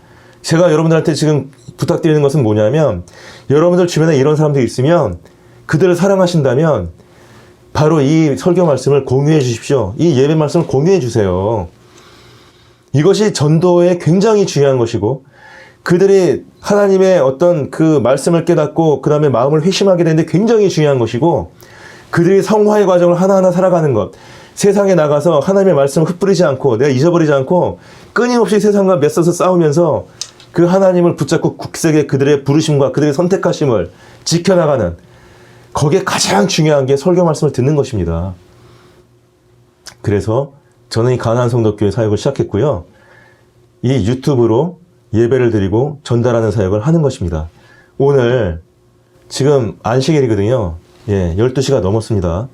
제가 여러분들한테 지금 부탁드리는 것은 뭐냐면, 여러분들 주변에 이런 사람들이 있으면 그들을 사랑하신다면 바로 이 설교 말씀을 공유해 주십시오. 이 예배 말씀을 공유해 주세요. 이것이 전도에 굉장히 중요한 것이고, 그들이 하나님의 어떤 그 말씀을 깨닫고 그 다음에 마음을 회심하게 되는데 굉장히 중요한 것이고, 그들이 성화의 과정을 하나하나 살아가는 것, 세상에 나가서 하나님의 말씀을 흩뿌리지 않고 내가 잊어버리지 않고 끊임없이 세상과 맞서서 싸우면서 그 하나님을 붙잡고 굳세게 그들의 부르심과 그들의 선택하심을 지켜나가는, 거기에 가장 중요한 게 설교 말씀을 듣는 것입니다. 그래서 저는 이 가나안 성도교회 사역을 시작했고요. 이 유튜브로 예배를 드리고 전달하는 사역을 하는 것입니다. 오늘 지금 안식일이거든요. 12시가 넘었습니다.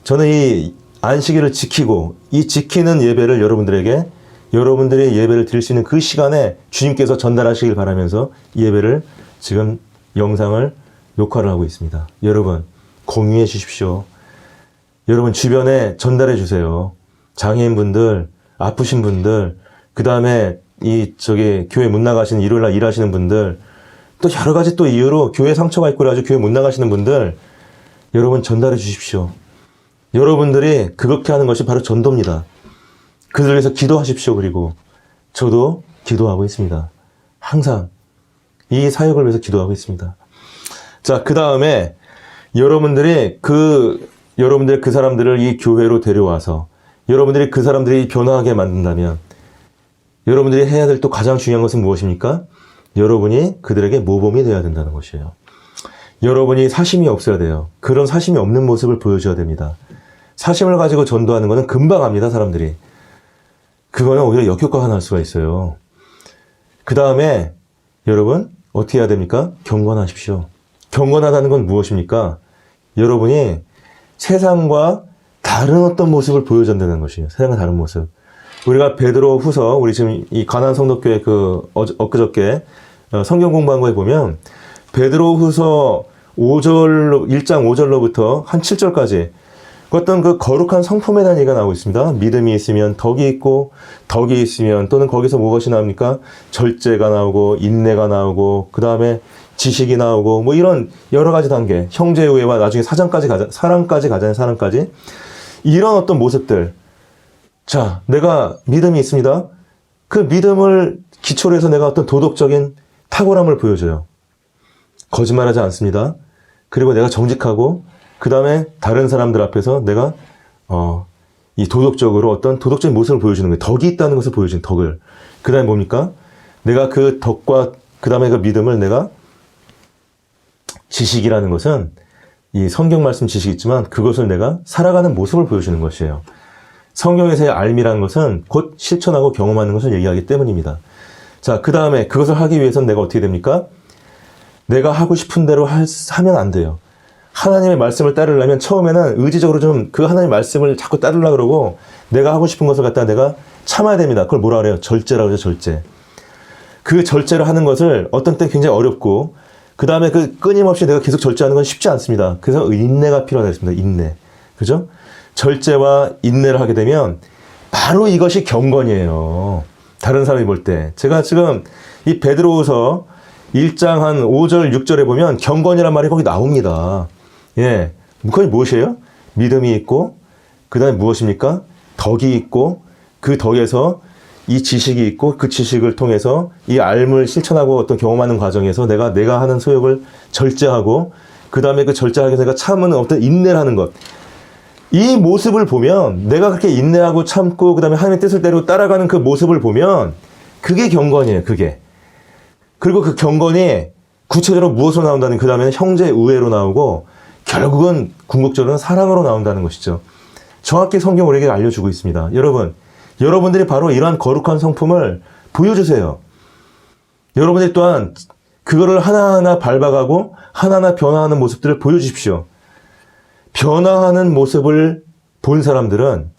저는 이 안식일을 지키고 이 지키는 예배를 여러분들의 예배를 드릴 수 있는 그 시간에 주님께서 전달하시길 바라면서 예배를 지금 영상을 녹화를 하고 있습니다. 여러분, 공유해 주십시오. 여러분 주변에 전달해 주세요. 장애인분들, 아프신 분들, 그 다음에 교회 못 나가시는 일요일날 일하시는 분들, 또 여러 가지 또 이유로 교회 상처가 있고 그래가지고 교회 못 나가시는 분들, 여러분 전달해 주십시오. 여러분들이 그렇게 하는 것이 바로 전도입니다. 그들을 위해서 기도하십시오. 그리고 저도 기도하고 있습니다. 항상 이 사역을 위해서 기도하고 있습니다. 자, 그 다음에 여러분들이 그 사람들을 이 교회로 데려와서 여러분들이 그 사람들이 변화하게 만든다면, 여러분들이 해야 될 또 가장 중요한 것은 무엇입니까? 여러분이 그들에게 모범이 되어야 된다는 것이에요. 여러분이 사심이 없어야 돼요. 그런 사심이 없는 모습을 보여줘야 됩니다. 사심을 가지고 전도하는 것은 금방 합니다, 사람들이. 그거는 오히려 역효과가 날 수가 있어요. 그 다음에 여러분 어떻게 해야 됩니까? 경건하십시오. 경건하다는 건 무엇입니까? 여러분이 세상과 다른 어떤 모습을 보여줘야 되는 것이에요. 세상과 다른 모습. 우리가 베드로 후서, 우리 지금 이 가나안 성도교회 엊그저께 성경 공부한 거에 보면, 베드로 후서 1장 5절로부터 한 7절까지 어떤 그 거룩한 성품에 대한 얘기가 나오고 있습니다. 믿음이 있으면 덕이 있고, 덕이 있으면 또는 거기서 무엇이 나옵니까? 절제가 나오고, 인내가 나오고, 그 다음에 지식이 나오고, 뭐 이런 여러 가지 단계, 형제 우애와 나중에 사랑까지 가자는 사랑까지, 이런 어떤 모습들. 자, 내가 믿음이 있습니다. 그 믿음을 기초로 해서 내가 어떤 도덕적인 탁월함을 보여줘요. 거짓말하지 않습니다. 그리고 내가 정직하고, 그 다음에 다른 사람들 앞에서 내가 이 도덕적으로 어떤 도덕적인 모습을 보여주는 거예요. 덕이 있다는 것을 보여주는 덕을. 그 다음에 뭡니까? 내가 그 덕과 그 다음에 그 믿음을 내가, 지식이라는 것은 이 성경 말씀 지식이 있지만 그것을 내가 살아가는 모습을 보여주는 것이에요. 성경에서의 알미라는 것은 곧 실천하고 경험하는 것을 얘기하기 때문입니다. 자, 그 다음에 그것을 하기 위해서는 내가 어떻게 됩니까? 내가 하고 싶은 대로 하면 안 돼요. 하나님의 말씀을 따르려면 처음에는 의지적으로 좀 그 하나님의 말씀을 자꾸 따르려고 그러고, 내가 하고 싶은 것을 갖다가 내가 참아야 됩니다. 그걸 뭐라 그래요? 절제라고 그러죠, 절제. 그 절제를 하는 것을 어떤 때 굉장히 어렵고, 그 다음에 그 끊임없이 내가 계속 절제하는 건 쉽지 않습니다. 그래서 인내가 필요하겠습니다. 인내. 그죠? 절제와 인내를 하게 되면 바로 이것이 경건이에요. 다른 사람이 볼 때. 제가 지금 이 베드로후서 1장 한 5절, 6절에 보면 경건이란 말이 거기 나옵니다. 예. 그게 무엇이에요? 믿음이 있고, 그 다음에 무엇입니까? 덕이 있고, 그 덕에서 이 지식이 있고, 그 지식을 통해서 이 알을 실천하고 어떤 경험하는 과정에서 내가 하는 소욕을 절제하고, 그 다음에 그 절제하기 위해서 내가 참는 어떤 인내를 하는 것. 이 모습을 보면, 내가 그렇게 인내하고 참고, 그 다음에 하나님의 뜻을 대로 따라가는 그 모습을 보면, 그게 경건이에요, 그게. 그리고 그 경건이 구체적으로 무엇으로 나온다는, 그 다음에는 형제 우애로 나오고 결국은 궁극적으로는 사랑으로 나온다는 것이죠. 정확히 성경 우리에게 알려주고 있습니다. 여러분, 여러분들이 바로 이러한 거룩한 성품을 보여주세요. 여러분들이 또한 그거를 하나하나 밟아가고 하나하나 변화하는 모습들을 보여주십시오. 변화하는 모습을 본 사람들은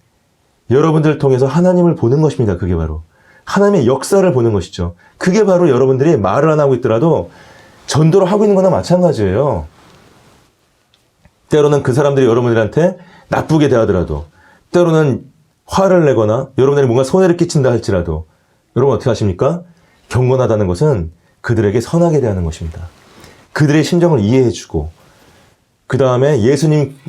여러분들을 통해서 하나님을 보는 것입니다. 그게 바로 하나님의 역사를 보는 것이죠. 그게 바로 여러분들이 말을 안 하고 있더라도 전도를 하고 있는 거나 마찬가지예요. 때로는 그 사람들이 여러분들한테 나쁘게 대하더라도, 때로는 화를 내거나 여러분들이 뭔가 손해를 끼친다 할지라도 여러분 어떻게 하십니까? 경건하다는 것은 그들에게 선하게 대하는 것입니다. 그들의 심정을 이해해주고, 그 다음에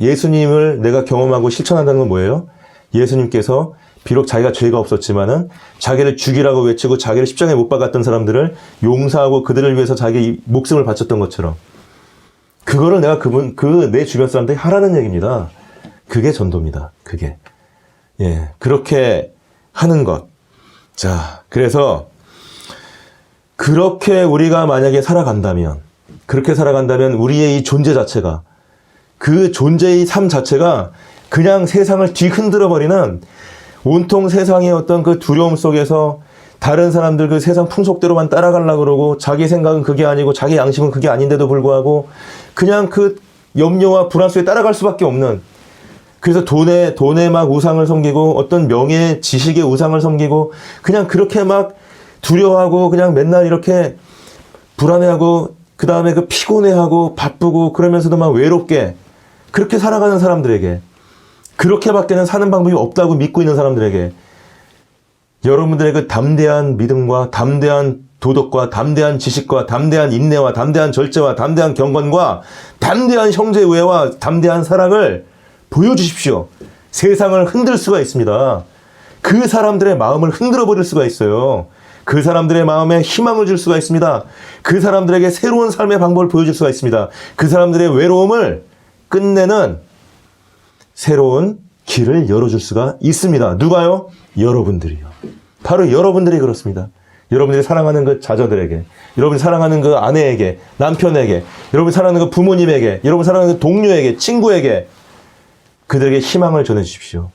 예수님을 내가 경험하고 실천한다는 건 뭐예요? 예수님께서 비록 자기가 죄가 없었지만은 자기를 죽이라고 외치고 자기를 십자가에 못 박았던 사람들을 용서하고 그들을 위해서 자기 목숨을 바쳤던 것처럼, 그거를 내가 내 주변 사람들이 하라는 얘기입니다. 그게 전도입니다. 그게. 예, 그렇게 하는 것. 자, 그래서 그렇게 우리가 만약에 그렇게 살아간다면 우리의 이 존재 자체가, 그 존재의 삶 자체가 그냥 세상을 뒤흔들어 버리는, 온통 세상의 어떤 그 두려움 속에서 다른 사람들 그 세상 풍속대로만 따라가려고 그러고, 자기 생각은 그게 아니고 자기 양심은 그게 아닌데도 불구하고 그냥 그 염려와 불안 속에 따라갈 수밖에 없는, 그래서 돈에 막 우상을 섬기고 어떤 명예 지식의 우상을 섬기고 그냥 그렇게 막 두려워하고 그냥 맨날 이렇게 불안해하고 그 다음에 그 피곤해하고 바쁘고 그러면서도 막 외롭게 그렇게 살아가는 사람들에게, 그렇게밖에는 사는 방법이 없다고 믿고 있는 사람들에게 여러분들의 그 담대한 믿음과 담대한 도덕과 담대한 지식과 담대한 인내와 담대한 절제와 담대한 경건과 담대한 형제우애와 담대한 사랑을 보여주십시오. 세상을 흔들 수가 있습니다. 그 사람들의 마음을 흔들어 버릴 수가 있어요. 그 사람들의 마음에 희망을 줄 수가 있습니다. 그 사람들에게 새로운 삶의 방법을 보여줄 수가 있습니다. 그 사람들의 외로움을 끝내는 새로운 길을 열어줄 수가 있습니다. 누가요? 여러분들이요. 바로 여러분들이 그렇습니다. 여러분들이 사랑하는 그 자녀들에게, 여러분이 사랑하는 그 아내에게, 남편에게, 여러분이 사랑하는 그 부모님에게, 여러분이 사랑하는 그 동료에게, 친구에게 그들에게 희망을 전해주십시오.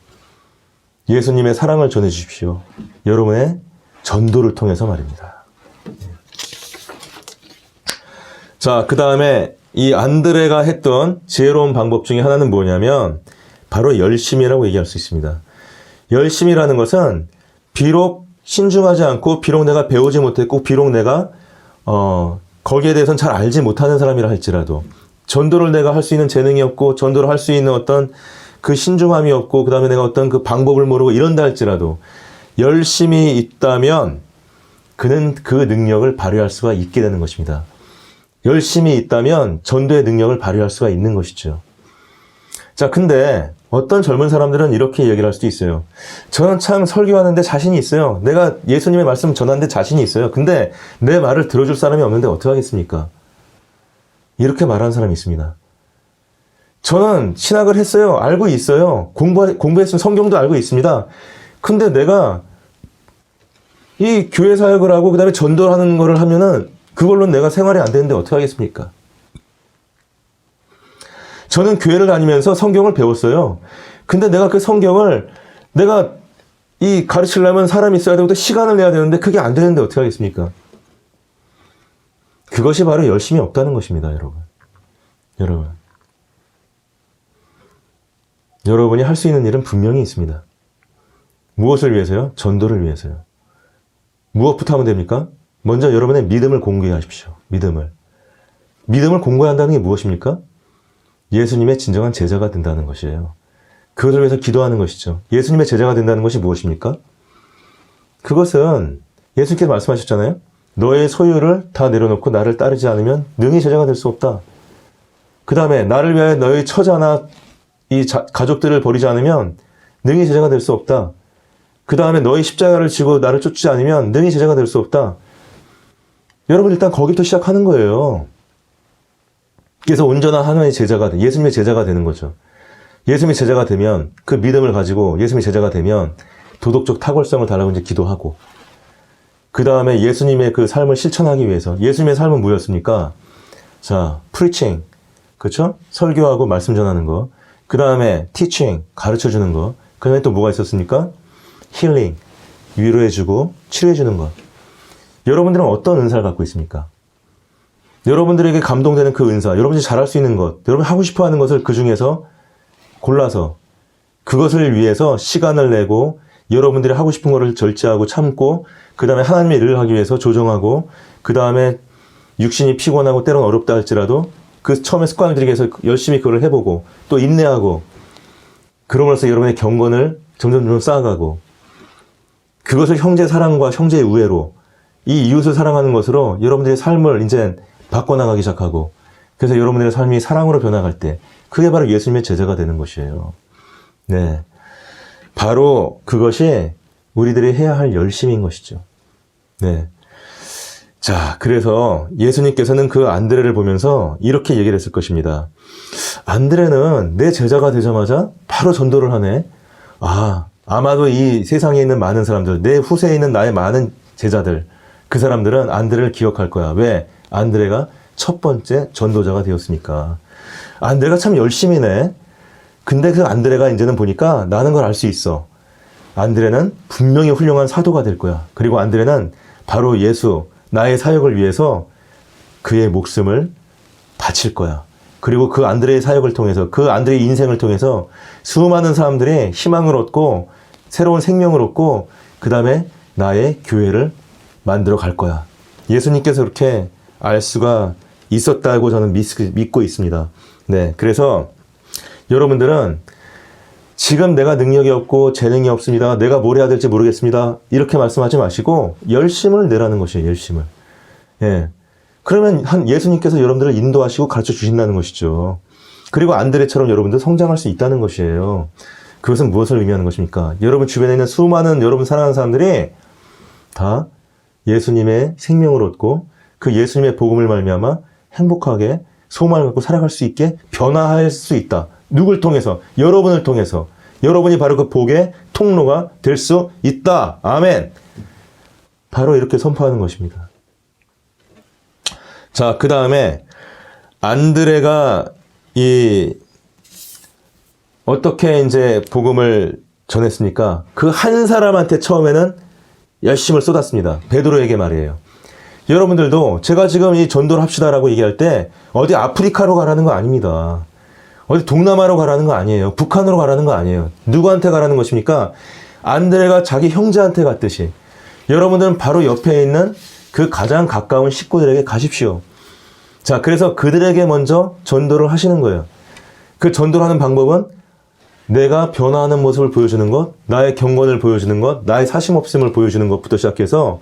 예수님의 사랑을 전해주십시오. 여러분의 전도를 통해서 말입니다. 자, 그 다음에 이 안드레가 했던 지혜로운 방법 중에 하나는 뭐냐면 바로 열심이라고 얘기할 수 있습니다. 열심이라는 것은 비록 신중하지 않고, 비록 내가 배우지 못했고, 비록 내가 거기에 대해서는 잘 알지 못하는 사람이라 할지라도, 전도를 내가 할 수 있는 재능이 없고, 전도를 할 수 있는 어떤 그 신중함이 없고, 그 다음에 내가 어떤 그 방법을 모르고 이런다 할지라도 열심이 있다면 그는 그 능력을 발휘할 수가 있게 되는 것입니다. 열심이 있다면 전도의 능력을 발휘할 수가 있는 것이죠. 자, 근데 어떤 젊은 사람들은 이렇게 얘기를 할 수도 있어요. 저는 참 설교하는데 자신이 있어요. 내가 예수님의 말씀 전하는데 자신이 있어요. 근데 내 말을 들어줄 사람이 없는데 어떡하겠습니까? 이렇게 말하는 사람이 있습니다. 저는 신학을 했어요. 알고 있어요. 공부했으면 성경도 알고 있습니다. 근데 내가 이 교회 사역을 하고 그 다음에 전도를 하는 거를 하면은 그걸로 내가 생활이 안 되는데 어떡하겠습니까? 저는 교회를 다니면서 성경을 배웠어요. 근데 내가 그 성경을 내가 가르치려면 사람이 있어야 되고 시간을 내야 되는데 그게 안 되는데 어떻게 하겠습니까? 그것이 바로 열심이 없다는 것입니다, 여러분. 여러분이 할 수 있는 일은 분명히 있습니다. 무엇을 위해서요? 전도를 위해서요. 무엇부터 하면 됩니까? 먼저 여러분의 믿음을 공개하십시오. 믿음을 공개한다는 게 무엇입니까? 예수님의 진정한 제자가 된다는 것이에요. 그것을 위해서 기도하는 것이죠. 예수님의 제자가 된다는 것이 무엇입니까? 그것은 예수님께서 말씀하셨잖아요. 너의 소유를 다 내려놓고 나를 따르지 않으면 능히 제자가 될 수 없다. 그 다음에 나를 위하여 너의 처자나 가족들을 버리지 않으면 능히 제자가 될 수 없다. 그 다음에 너의 십자가를 지고 나를 쫓지 않으면 능히 제자가 될 수 없다. 여러분 일단 거기부터 시작하는 거예요. 그래서 온전한 하나님의 제자가, 예수님의 제자가 되는 거죠. 예수님의 제자가 되면 그 믿음을 가지고 예수님의 제자가 되면 도덕적 탁월성을 달라고 이제 기도하고, 그 다음에 예수님의 그 삶을 실천하기 위해서. 예수님의 삶은 뭐였습니까? 자, preaching. 그렇죠? 설교하고 말씀 전하는 거. 그 다음에 teaching. 가르쳐 주는 거. 그 다음에 또 뭐가 있었습니까? healing. 위로해주고 치료해주는 것. 여러분들은 어떤 은사를 갖고 있습니까? 여러분들에게 감동되는 그 은사, 여러분이 잘할 수 있는 것, 여러분이 하고 싶어 하는 것을 그 중에서 골라서 그것을 위해서 시간을 내고 여러분들이 하고 싶은 것을 절제하고 참고 그 다음에 하나님의 일을 하기 위해서 조정하고 그 다음에 육신이 피곤하고 때론 어렵다 할지라도 그 처음에 습관을 들이기 위해서 열심히 그걸 해보고 또 인내하고 그러면서 여러분의 경건을 점점 쌓아가고 그것을 형제 사랑과 형제의 우애로 이 이웃을 사랑하는 것으로 여러분들의 삶을 이제 바꿔나가기 시작하고 그래서 여러분들의 삶이 사랑으로 변화갈 때 그게 바로 예수님의 제자가 되는 것이에요. 네, 바로 그것이 우리들이 해야 할 열심인 것이죠. 네, 자, 그래서 예수님께서는 그 안드레를 보면서 이렇게 얘기를 했을 것입니다. 안드레는 내 제자가 되자마자 바로 전도를 하네. 아마도 이 세상에 있는 많은 사람들, 내 후세에 있는 나의 많은 제자들, 그 사람들은 안드레를 기억할 거야. 왜? 안드레가 첫 번째 전도자가 되었으니까. 안드레가 참 열심히네. 근데 그 안드레가 이제는 보니까 나는 걸 알 수 있어. 안드레는 분명히 훌륭한 사도가 될 거야. 그리고 안드레는 바로 예수, 나의 사역을 위해서 그의 목숨을 바칠 거야. 그리고 그 안드레의 사역을 통해서, 그 안드레의 인생을 통해서 수많은 사람들이 희망을 얻고 새로운 생명을 얻고 그 다음에 나의 교회를 만들어 갈 거야. 예수님께서 그렇게 알 수가 있었다고 저는 믿고 있습니다. 네, 그래서 여러분들은 지금 내가 능력이 없고 재능이 없습니다. 내가 뭘 해야 될지 모르겠습니다. 이렇게 말씀하지 마시고 열심을 내라는 것이에요. 열심을. 예. 그러면 예수님께서 여러분들을 인도하시고 가르쳐 주신다는 것이죠. 그리고 안드레처럼 여러분들 성장할 수 있다는 것이에요. 그것은 무엇을 의미하는 것입니까? 여러분 주변에 있는 수많은 여러분 사랑하는 사람들이 다 예수님의 생명을 얻고 그 예수님의 복음을 말미암아 행복하게 소망을 갖고 살아갈 수 있게 변화할 수 있다. 누굴 통해서? 여러분을 통해서. 여러분이 바로 그 복의 통로가 될 수 있다. 아멘. 바로 이렇게 선포하는 것입니다. 자, 그 다음에 안드레가 어떻게 이제 복음을 전했습니까? 그 한 사람한테 처음에는 열심을 쏟았습니다. 베드로에게 말이에요. 여러분들도 제가 지금 이 전도를 합시다라고 얘기할 때 어디 아프리카로 가라는 거 아닙니다. 어디 동남아로 가라는 거 아니에요. 북한으로 가라는 거 아니에요. 누구한테 가라는 것입니까? 안드레가 자기 형제한테 갔듯이 여러분들은 바로 옆에 있는 그 가장 가까운 식구들에게 가십시오. 자, 그래서 그들에게 먼저 전도를 하시는 거예요. 그 전도를 하는 방법은 내가 변화하는 모습을 보여주는 것, 나의 경건을 보여주는 것, 나의 사심없음을 보여주는 것부터 시작해서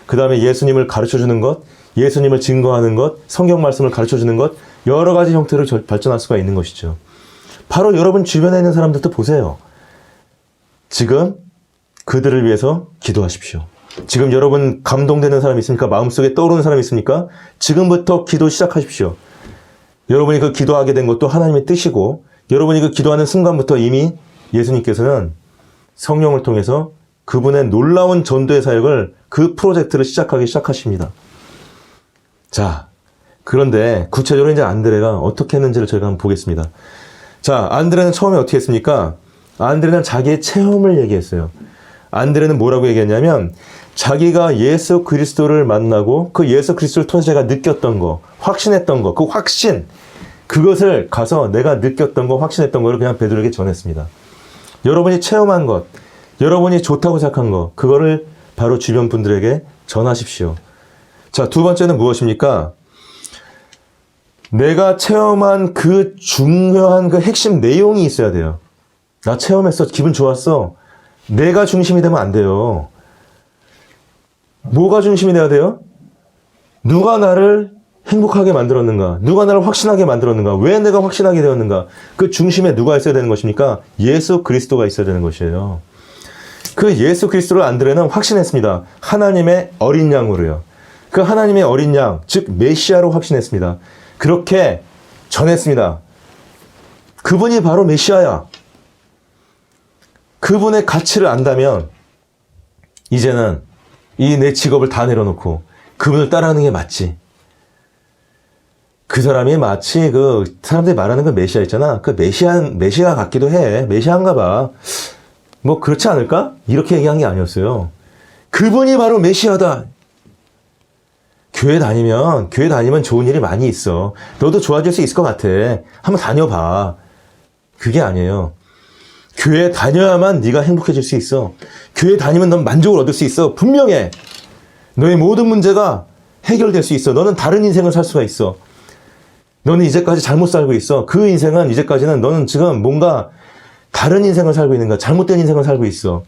그 다음에 예수님을 가르쳐주는 것, 예수님을 증거하는 것, 성경 말씀을 가르쳐주는 것, 여러 가지 형태로 발전할 수가 있는 것이죠. 바로 여러분 주변에 있는 사람들도 보세요. 지금 그들을 위해서 기도하십시오. 지금 여러분 감동되는 사람이 있습니까? 마음속에 떠오르는 사람이 있습니까? 지금부터 기도 시작하십시오. 여러분이 그 기도하게 된 것도 하나님의 뜻이고 여러분이 그 기도하는 순간부터 이미 예수님께서는 성령을 통해서 그분의 놀라운 전도의 사역을 그 프로젝트를 시작하기 시작하십니다. 자, 그런데 구체적으로 이제 안드레가 어떻게 했는지를 저희가 한번 보겠습니다. 자, 안드레는 처음에 어떻게 했습니까? 안드레는 자기의 체험을 얘기했어요. 안드레는 뭐라고 얘기했냐면 자기가 예수 그리스도를 만나고 그 예수 그리스도를 통해서 제가 느꼈던 거, 확신했던 거, 그 확신, 그것을 가서 내가 느꼈던 거, 확신했던 거를 그냥 베드로에게 전했습니다. 여러분이 체험한 것, 여러분이 좋다고 생각한 거, 그거를 바로 주변 분들에게 전하십시오. 자, 두 번째는 무엇입니까? 내가 체험한 그 중요한 그 핵심 내용이 있어야 돼요. 나 체험했어. 기분 좋았어. 내가 중심이 되면 안 돼요. 뭐가 중심이 돼야 돼요? 누가 나를 행복하게 만들었는가? 누가 나를 확신하게 만들었는가? 왜 내가 확신하게 되었는가? 그 중심에 누가 있어야 되는 것입니까? 예수 그리스도가 있어야 되는 것이에요. 그 예수 그리스도를 안드레는 확신했습니다. 하나님의 어린 양으로요. 그 하나님의 어린 양, 즉 메시아로 확신했습니다. 그렇게 전했습니다. 그분이 바로 메시아야. 그분의 가치를 안다면 이제는 이 내 직업을 다 내려놓고 그분을 따라가는 게 맞지. 그 사람이 마치 그 사람들이 말하는 그 메시아 있잖아. 그 메시아 같기도 해. 메시아인가 봐. 뭐 그렇지 않을까? 이렇게 얘기한 게 아니었어요. 그분이 바로 메시아다. 교회 다니면 좋은 일이 많이 있어. 너도 좋아질 수 있을 것 같아. 한번 다녀봐. 그게 아니에요. 교회 다녀야만 네가 행복해질 수 있어. 교회 다니면 넌 만족을 얻을 수 있어. 분명해. 너의 모든 문제가 해결될 수 있어. 너는 다른 인생을 살 수가 있어. 너는 이제까지 잘못 살고 있어. 그 인생은 이제까지는 너는 지금 뭔가 다른 인생을 살고 있는 거야. 잘못된 인생을 살고 있어.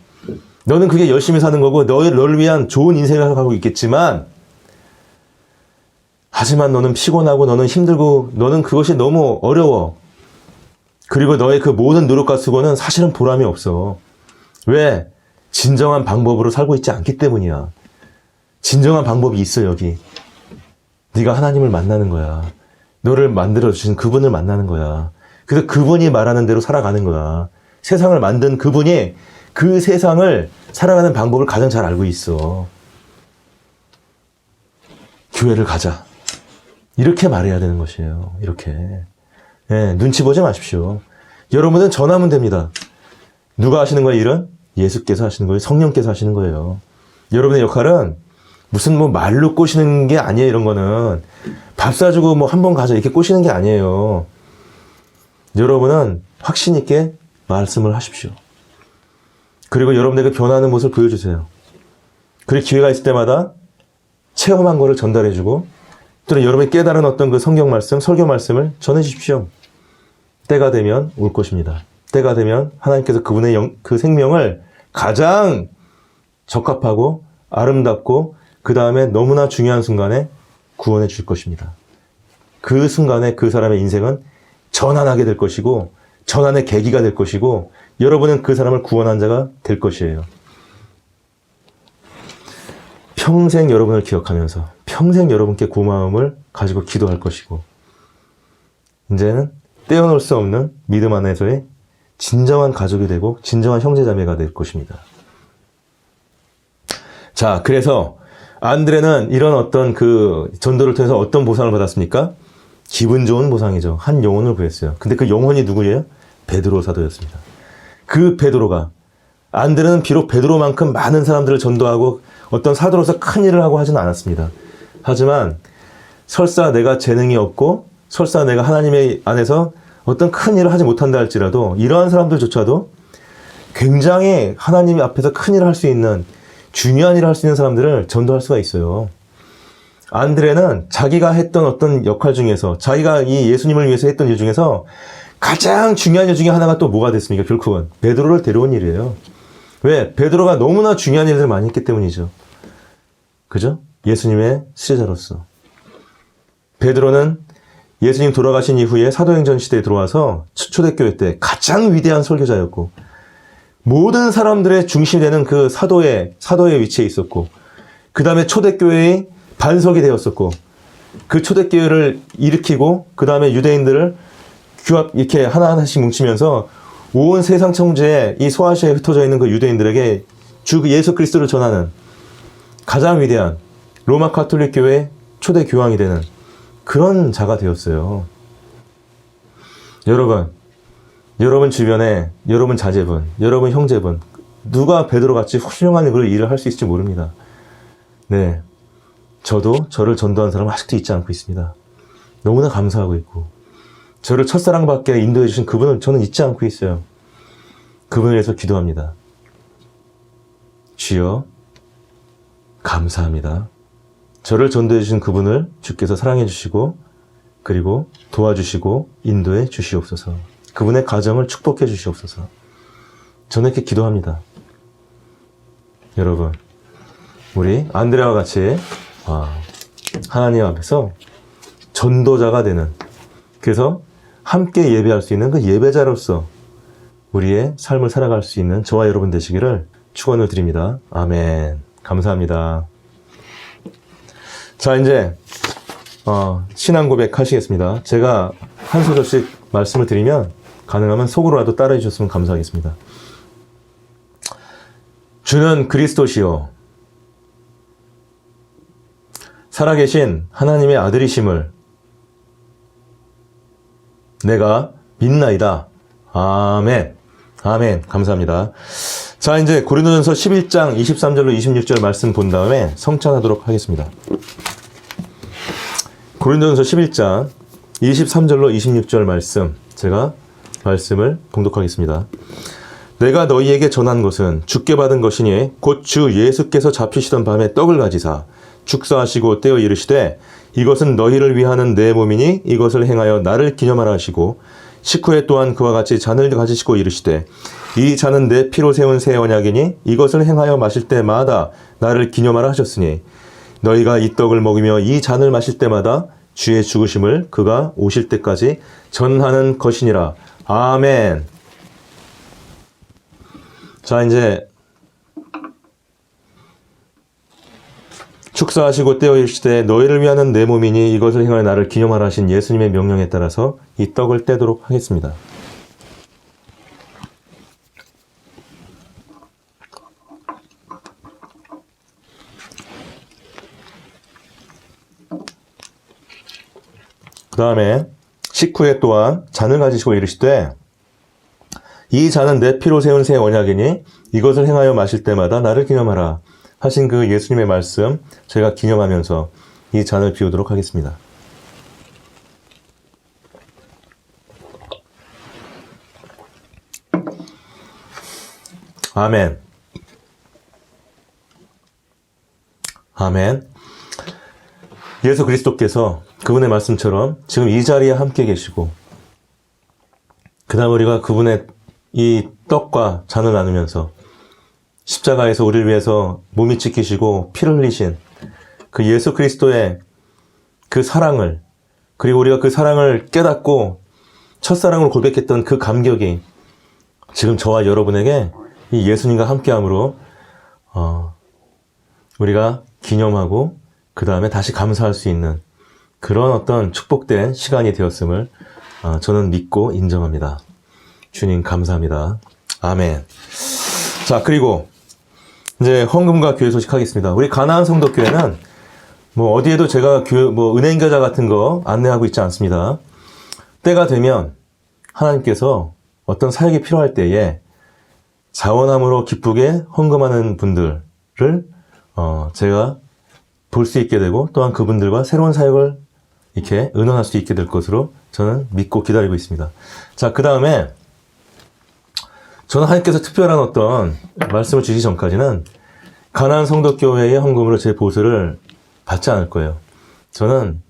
너는 그게 열심히 사는 거고 너를 위한 좋은 인생을 살아가고 있겠지만 하지만 너는 피곤하고 너는 힘들고 너는 그것이 너무 어려워. 그리고 너의 그 모든 노력과 수고는 사실은 보람이 없어. 왜? 진정한 방법으로 살고 있지 않기 때문이야. 진정한 방법이 있어 여기. 네가 하나님을 만나는 거야. 너를 만들어주신 그분을 만나는 거야. 그래서 그분이 말하는 대로 살아가는 거야. 세상을 만든 그분이 그 세상을 살아가는 방법을 가장 잘 알고 있어. 교회를 가자. 이렇게 말해야 되는 것이에요. 이렇게. 예, 눈치 보지 마십시오. 여러분은 전하면 됩니다. 누가 하시는 거예요, 일은? 예수께서 하시는 거예요. 성령께서 하시는 거예요. 여러분의 역할은 무슨 뭐 말로 꼬시는 게 아니에요, 이런 거는. 밥 사주고 뭐 한 번 가자 이렇게 꼬시는 게 아니에요. 여러분은 확신 있게 말씀을 하십시오. 그리고 여러분에게 변하는 모습을 보여주세요. 그리고 기회가 있을 때마다 체험한 거를 전달해주고 또는 여러분이 깨달은 어떤 그 성경 말씀, 설교 말씀을 전해주십시오. 때가 되면 올 것입니다. 때가 되면 하나님께서 그분의 그 생명을 가장 적합하고 아름답고 그 다음에 너무나 중요한 순간에 구원해 줄 것입니다. 그 순간에 그 사람의 인생은 전환하게 될 것이고 전환의 계기가 될 것이고 여러분은 그 사람을 구원한 자가 될 것이에요. 평생 여러분을 기억하면서 평생 여러분께 고마움을 가지고 기도할 것이고 이제는 떼어놓을 수 없는 믿음 안에서의 진정한 가족이 되고 진정한 형제자매가 될 것입니다. 자, 그래서 안드레는 이런 어떤 그 전도를 통해서 어떤 보상을 받았습니까? 기분 좋은 보상이죠. 한 영혼을 구했어요. 근데 그 영혼이 누구예요? 베드로 사도였습니다. 그 베드로가 안드레는 비록 베드로만큼 많은 사람들을 전도하고 어떤 사도로서 큰 일을 하고 하지는 않았습니다. 하지만 설사 내가 재능이 없고 설사 내가 하나님의 안에서 어떤 큰 일을 하지 못한다 할지라도 이러한 사람들조차도 굉장히 하나님 앞에서 큰 일을 할 수 있는 중요한 일을 할 수 있는 사람들을 전도할 수가 있어요. 안드레는 자기가 했던 어떤 역할 중에서 자기가 이 예수님을 위해서 했던 일 중에서 가장 중요한 일 중에 하나가 또 뭐가 됐습니까? 결국은 베드로를 데려온 일이에요. 왜? 베드로가 너무나 중요한 일을 많이 했기 때문이죠. 그죠? 예수님의 수제자로서. 베드로는 예수님 돌아가신 이후에 사도행전 시대에 들어와서 초대교회 때 가장 위대한 설교자였고 모든 사람들의 중심이 되는 그 사도의 위치에 있었고 그 다음에 초대교회의 반석이 되었었고 그 초대교회를 일으키고 그 다음에 유대인들을 규합 이렇게 하나하나씩 뭉치면서 온 세상 청지에 이 소아시아에 흩어져 있는 그 유대인들에게 주 예수 그리스도를 전하는 가장 위대한 로마 가톨릭 교회 초대 교황이 되는 그런 자가 되었어요. 여러분 주변에 여러분 자제분, 여러분 형제분 누가 베드로같이 훌륭한 일을 할 수 있을지 모릅니다. 네, 저도 저를 전도한 사람은 아직도 잊지 않고 있습니다. 너무나 감사하고 있고 저를 첫사랑받게 인도해 주신 그분을 저는 잊지 않고 있어요. 그분을 위해서 기도합니다. 주여 감사합니다. 저를 전도해 주신 그분을 주께서 사랑해 주시고 그리고 도와주시고 인도해 주시옵소서. 그분의 가정을 축복해 주시옵소서. 저는 이렇게 기도합니다. 여러분, 우리 안드레와 같이 하나님 앞에서 전도자가 되는, 그래서 함께 예배할 수 있는 그 예배자로서 우리의 삶을 살아갈 수 있는 저와 여러분 되시기를 축원을 드립니다. 아멘. 감사합니다. 자, 이제 신앙 고백 하시겠습니다. 제가 한 소절씩 말씀을 드리면 가능하면 속으로라도 따라해 주셨으면 감사하겠습니다. 주는 그리스도시요 살아계신 하나님의 아들이심을 내가 믿나이다. 아멘. 아멘. 감사합니다. 자, 이제 고린도전서 11장 23절로 26절 말씀 본 다음에 성찬하도록 하겠습니다. 고린도전서 11장 23절로 26절 말씀, 제가 말씀을 봉독하겠습니다. 내가 너희에게 전한 것은 주께 받은 것이니 곧 주 예수께서 잡히시던 밤에 떡을 가지사 축사하시고 떼어 이르시되 이것은 너희를 위하는 내 몸이니 이것을 행하여 나를 기념하라 하시고 식후에 또한 그와 같이 잔을 가지시고 이르시되 이 잔은 내 피로 세운 새 언약이니 이것을 행하여 마실 때마다 나를 기념하라 하셨으니 너희가 이 떡을 먹으며 이 잔을 마실 때마다 주의 죽으심을 그가 오실 때까지 전하는 것이니라. 아멘. 자, 이제 축사하시고 떼어 이르시되 너희를 위하는 내 몸이니 이것을 행하여 나를 기념하라 하신 예수님의 명령에 따라서 이 떡을 떼도록 하겠습니다. 그 다음에 식후에 또한 잔을 가지시고 이르시되 이 잔은 내 피로 세운 새 언약이니 이것을 행하여 마실 때마다 나를 기념하라 하신 그 예수님의 말씀, 제가 기념하면서 이 잔을 비우도록 하겠습니다. 아멘. 아멘. 예수 그리스도께서 그분의 말씀처럼 지금 이 자리에 함께 계시고, 그 다음 우리가 그분의 이 떡과 잔을 나누면서 십자가에서 우리를 위해서 몸이 지키시고 피를 흘리신 그 예수 그리스도의 그 사랑을, 그리고 우리가 그 사랑을 깨닫고 첫사랑을 고백했던 그 감격이 지금 저와 여러분에게 이 예수님과 함께함으로 우리가 기념하고 그 다음에 다시 감사할 수 있는 그런 어떤 축복된 시간이 되었음을 저는 믿고 인정합니다. 주님 감사합니다. 아멘. 자, 그리고 이제 헌금과 교회 소식 하겠습니다. 우리 가나안 성도교회는 뭐 어디에도 제가 은행 계좌 같은 거 안내하고 있지 않습니다. 때가 되면 하나님께서 어떤 사역이 필요할 때에 자원함으로 기쁘게 헌금하는 분들을 제가 볼 수 있게 되고, 또한 그분들과 새로운 사역을 이렇게 의논할 수 있게 될 것으로 저는 믿고 기다리고 있습니다. 자, 그 다음에 저는 하나님께서 특별한 어떤 말씀을 주시기 전까지는 가나안 성도교회의 헌금으로 제 보수를 받지 않을 거예요. 저는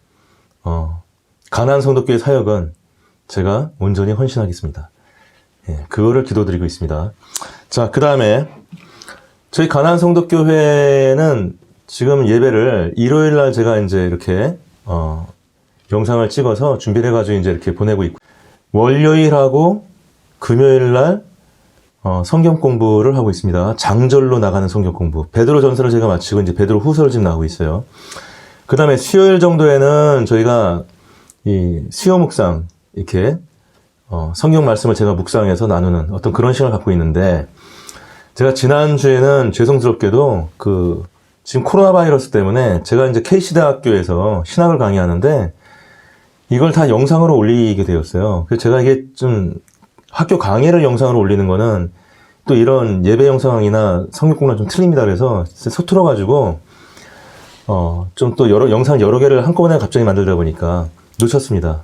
가나안 성도교회 사역은 제가 온전히 헌신하겠습니다. 예, 그거를 기도드리고 있습니다. 자, 그 다음에 저희 가나안 성도교회는 지금 예배를 일요일 날 제가 이제 이렇게 영상을 찍어서 준비를 해가지고 이제 이렇게 보내고 있고, 월요일하고 금요일 날 성경 공부를 하고 있습니다. 장절로 나가는 성경 공부. 베드로 전서를 제가 마치고 이제 베드로 후서를 지금 나오고 있어요. 그 다음에 수요일 정도에는 저희가 이 수요 묵상, 이렇게 성경 말씀을 제가 묵상해서 나누는 어떤 그런 시간을 갖고 있는데, 제가 지난주에는 죄송스럽게도 지금 코로나 바이러스 때문에 제가 이제 KC대학교에서 신학을 강의하는데 이걸 다 영상으로 올리게 되었어요. 그래서 제가 이게 좀 학교 강의를 영상으로 올리는 거는 또 이런 예배 영상이나 성경 공부랑 좀 틀립니다. 그래서 서툴어가지고 좀 또 영상 여러 개를 한꺼번에 갑자기 만들다 보니까 놓쳤습니다.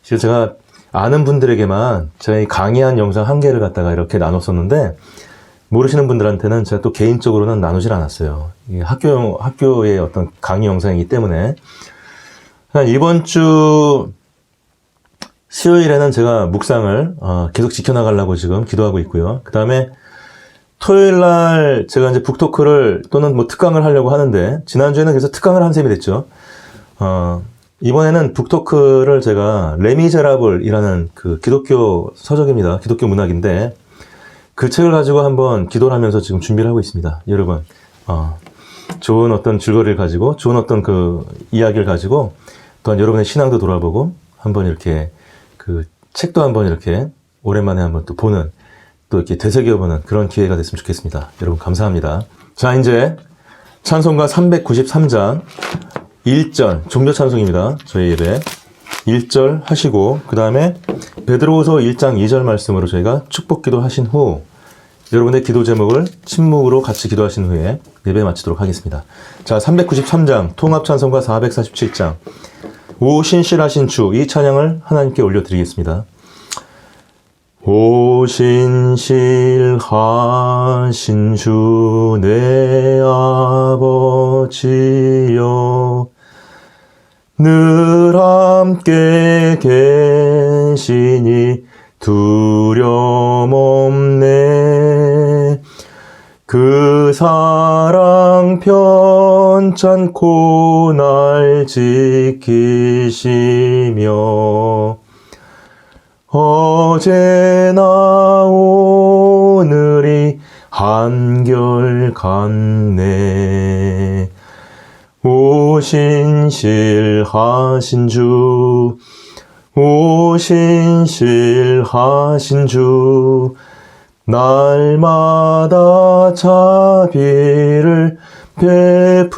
그래서 제가 아는 분들에게만 제가 강의한 영상 1개를 갖다가 이렇게 나눴었는데, 모르시는 분들한테는 제가 또 개인적으로는 나누질 않았어요. 이게 학교의 어떤 강의 영상이기 때문에. 이번 주 수요일에는 제가 묵상을 계속 지켜나가려고 지금 기도하고 있고요. 그 다음에 토요일 날 제가 이제 북토크를 또는 뭐 특강을 하려고 하는데, 지난주에는 그래서 특강을 한 셈이 됐죠. 이번에는 북토크를 제가 레미제라블이라는 그 기독교 서적입니다. 기독교 문학인데, 그 책을 가지고 한번 기도를 하면서 지금 준비를 하고 있습니다. 여러분, 좋은 어떤 줄거리를 가지고, 좋은 어떤 그 이야기를 가지고, 또한 여러분의 신앙도 돌아보고, 한번 이렇게 그 책도 한번 이렇게 오랜만에 한번 또 보는, 또 이렇게 되새겨보는 그런 기회가 됐으면 좋겠습니다. 여러분 감사합니다. 자, 이제 찬송가 393장 1절 종교 찬송입니다. 저희 예배 1절 하시고 그 다음에 베드로후서 1장 2절 말씀으로 저희가 축복기도 하신 후 여러분의 기도 제목을 침묵으로 같이 기도하신 후에 예배 마치도록 하겠습니다. 자, 393장 통합찬송가 447장 오 신실하신 주, 이 찬양을 하나님께 올려드리겠습니다. 오 신실하신 주 내 아버지여 늘 함께 계시니 두려움 없네. 그 사랑 편찮고 날 지키시며 어제나 오늘이 한결같네. 오 신실하신 주, 오 신실하신 주, 날마다 자비를 베푸시며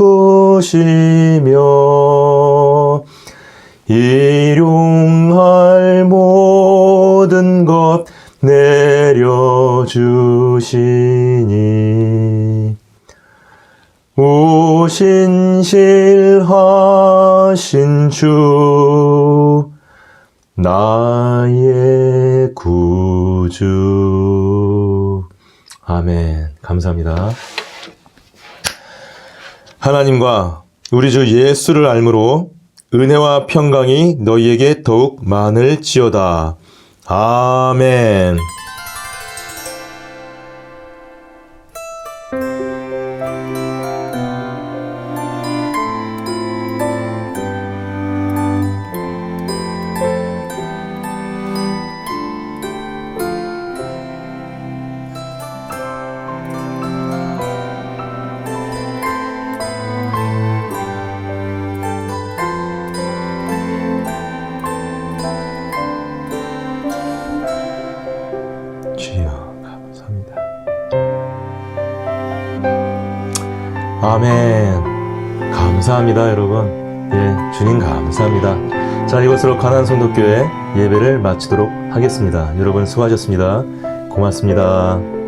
일용할 모든 것 내려주시니 오 신실하신 주 나의 구주. 아멘. 감사합니다. 하나님과 우리 주 예수를 알므로 은혜와 평강이 너희에게 더욱 많을지어다. 아멘. 주여 감사합니다. 아멘. 감사합니다, 여러분. 예, 주님 감사합니다. 자, 이것으로 가난성도교회 예배를 마치도록 하겠습니다. 여러분 수고하셨습니다. 고맙습니다.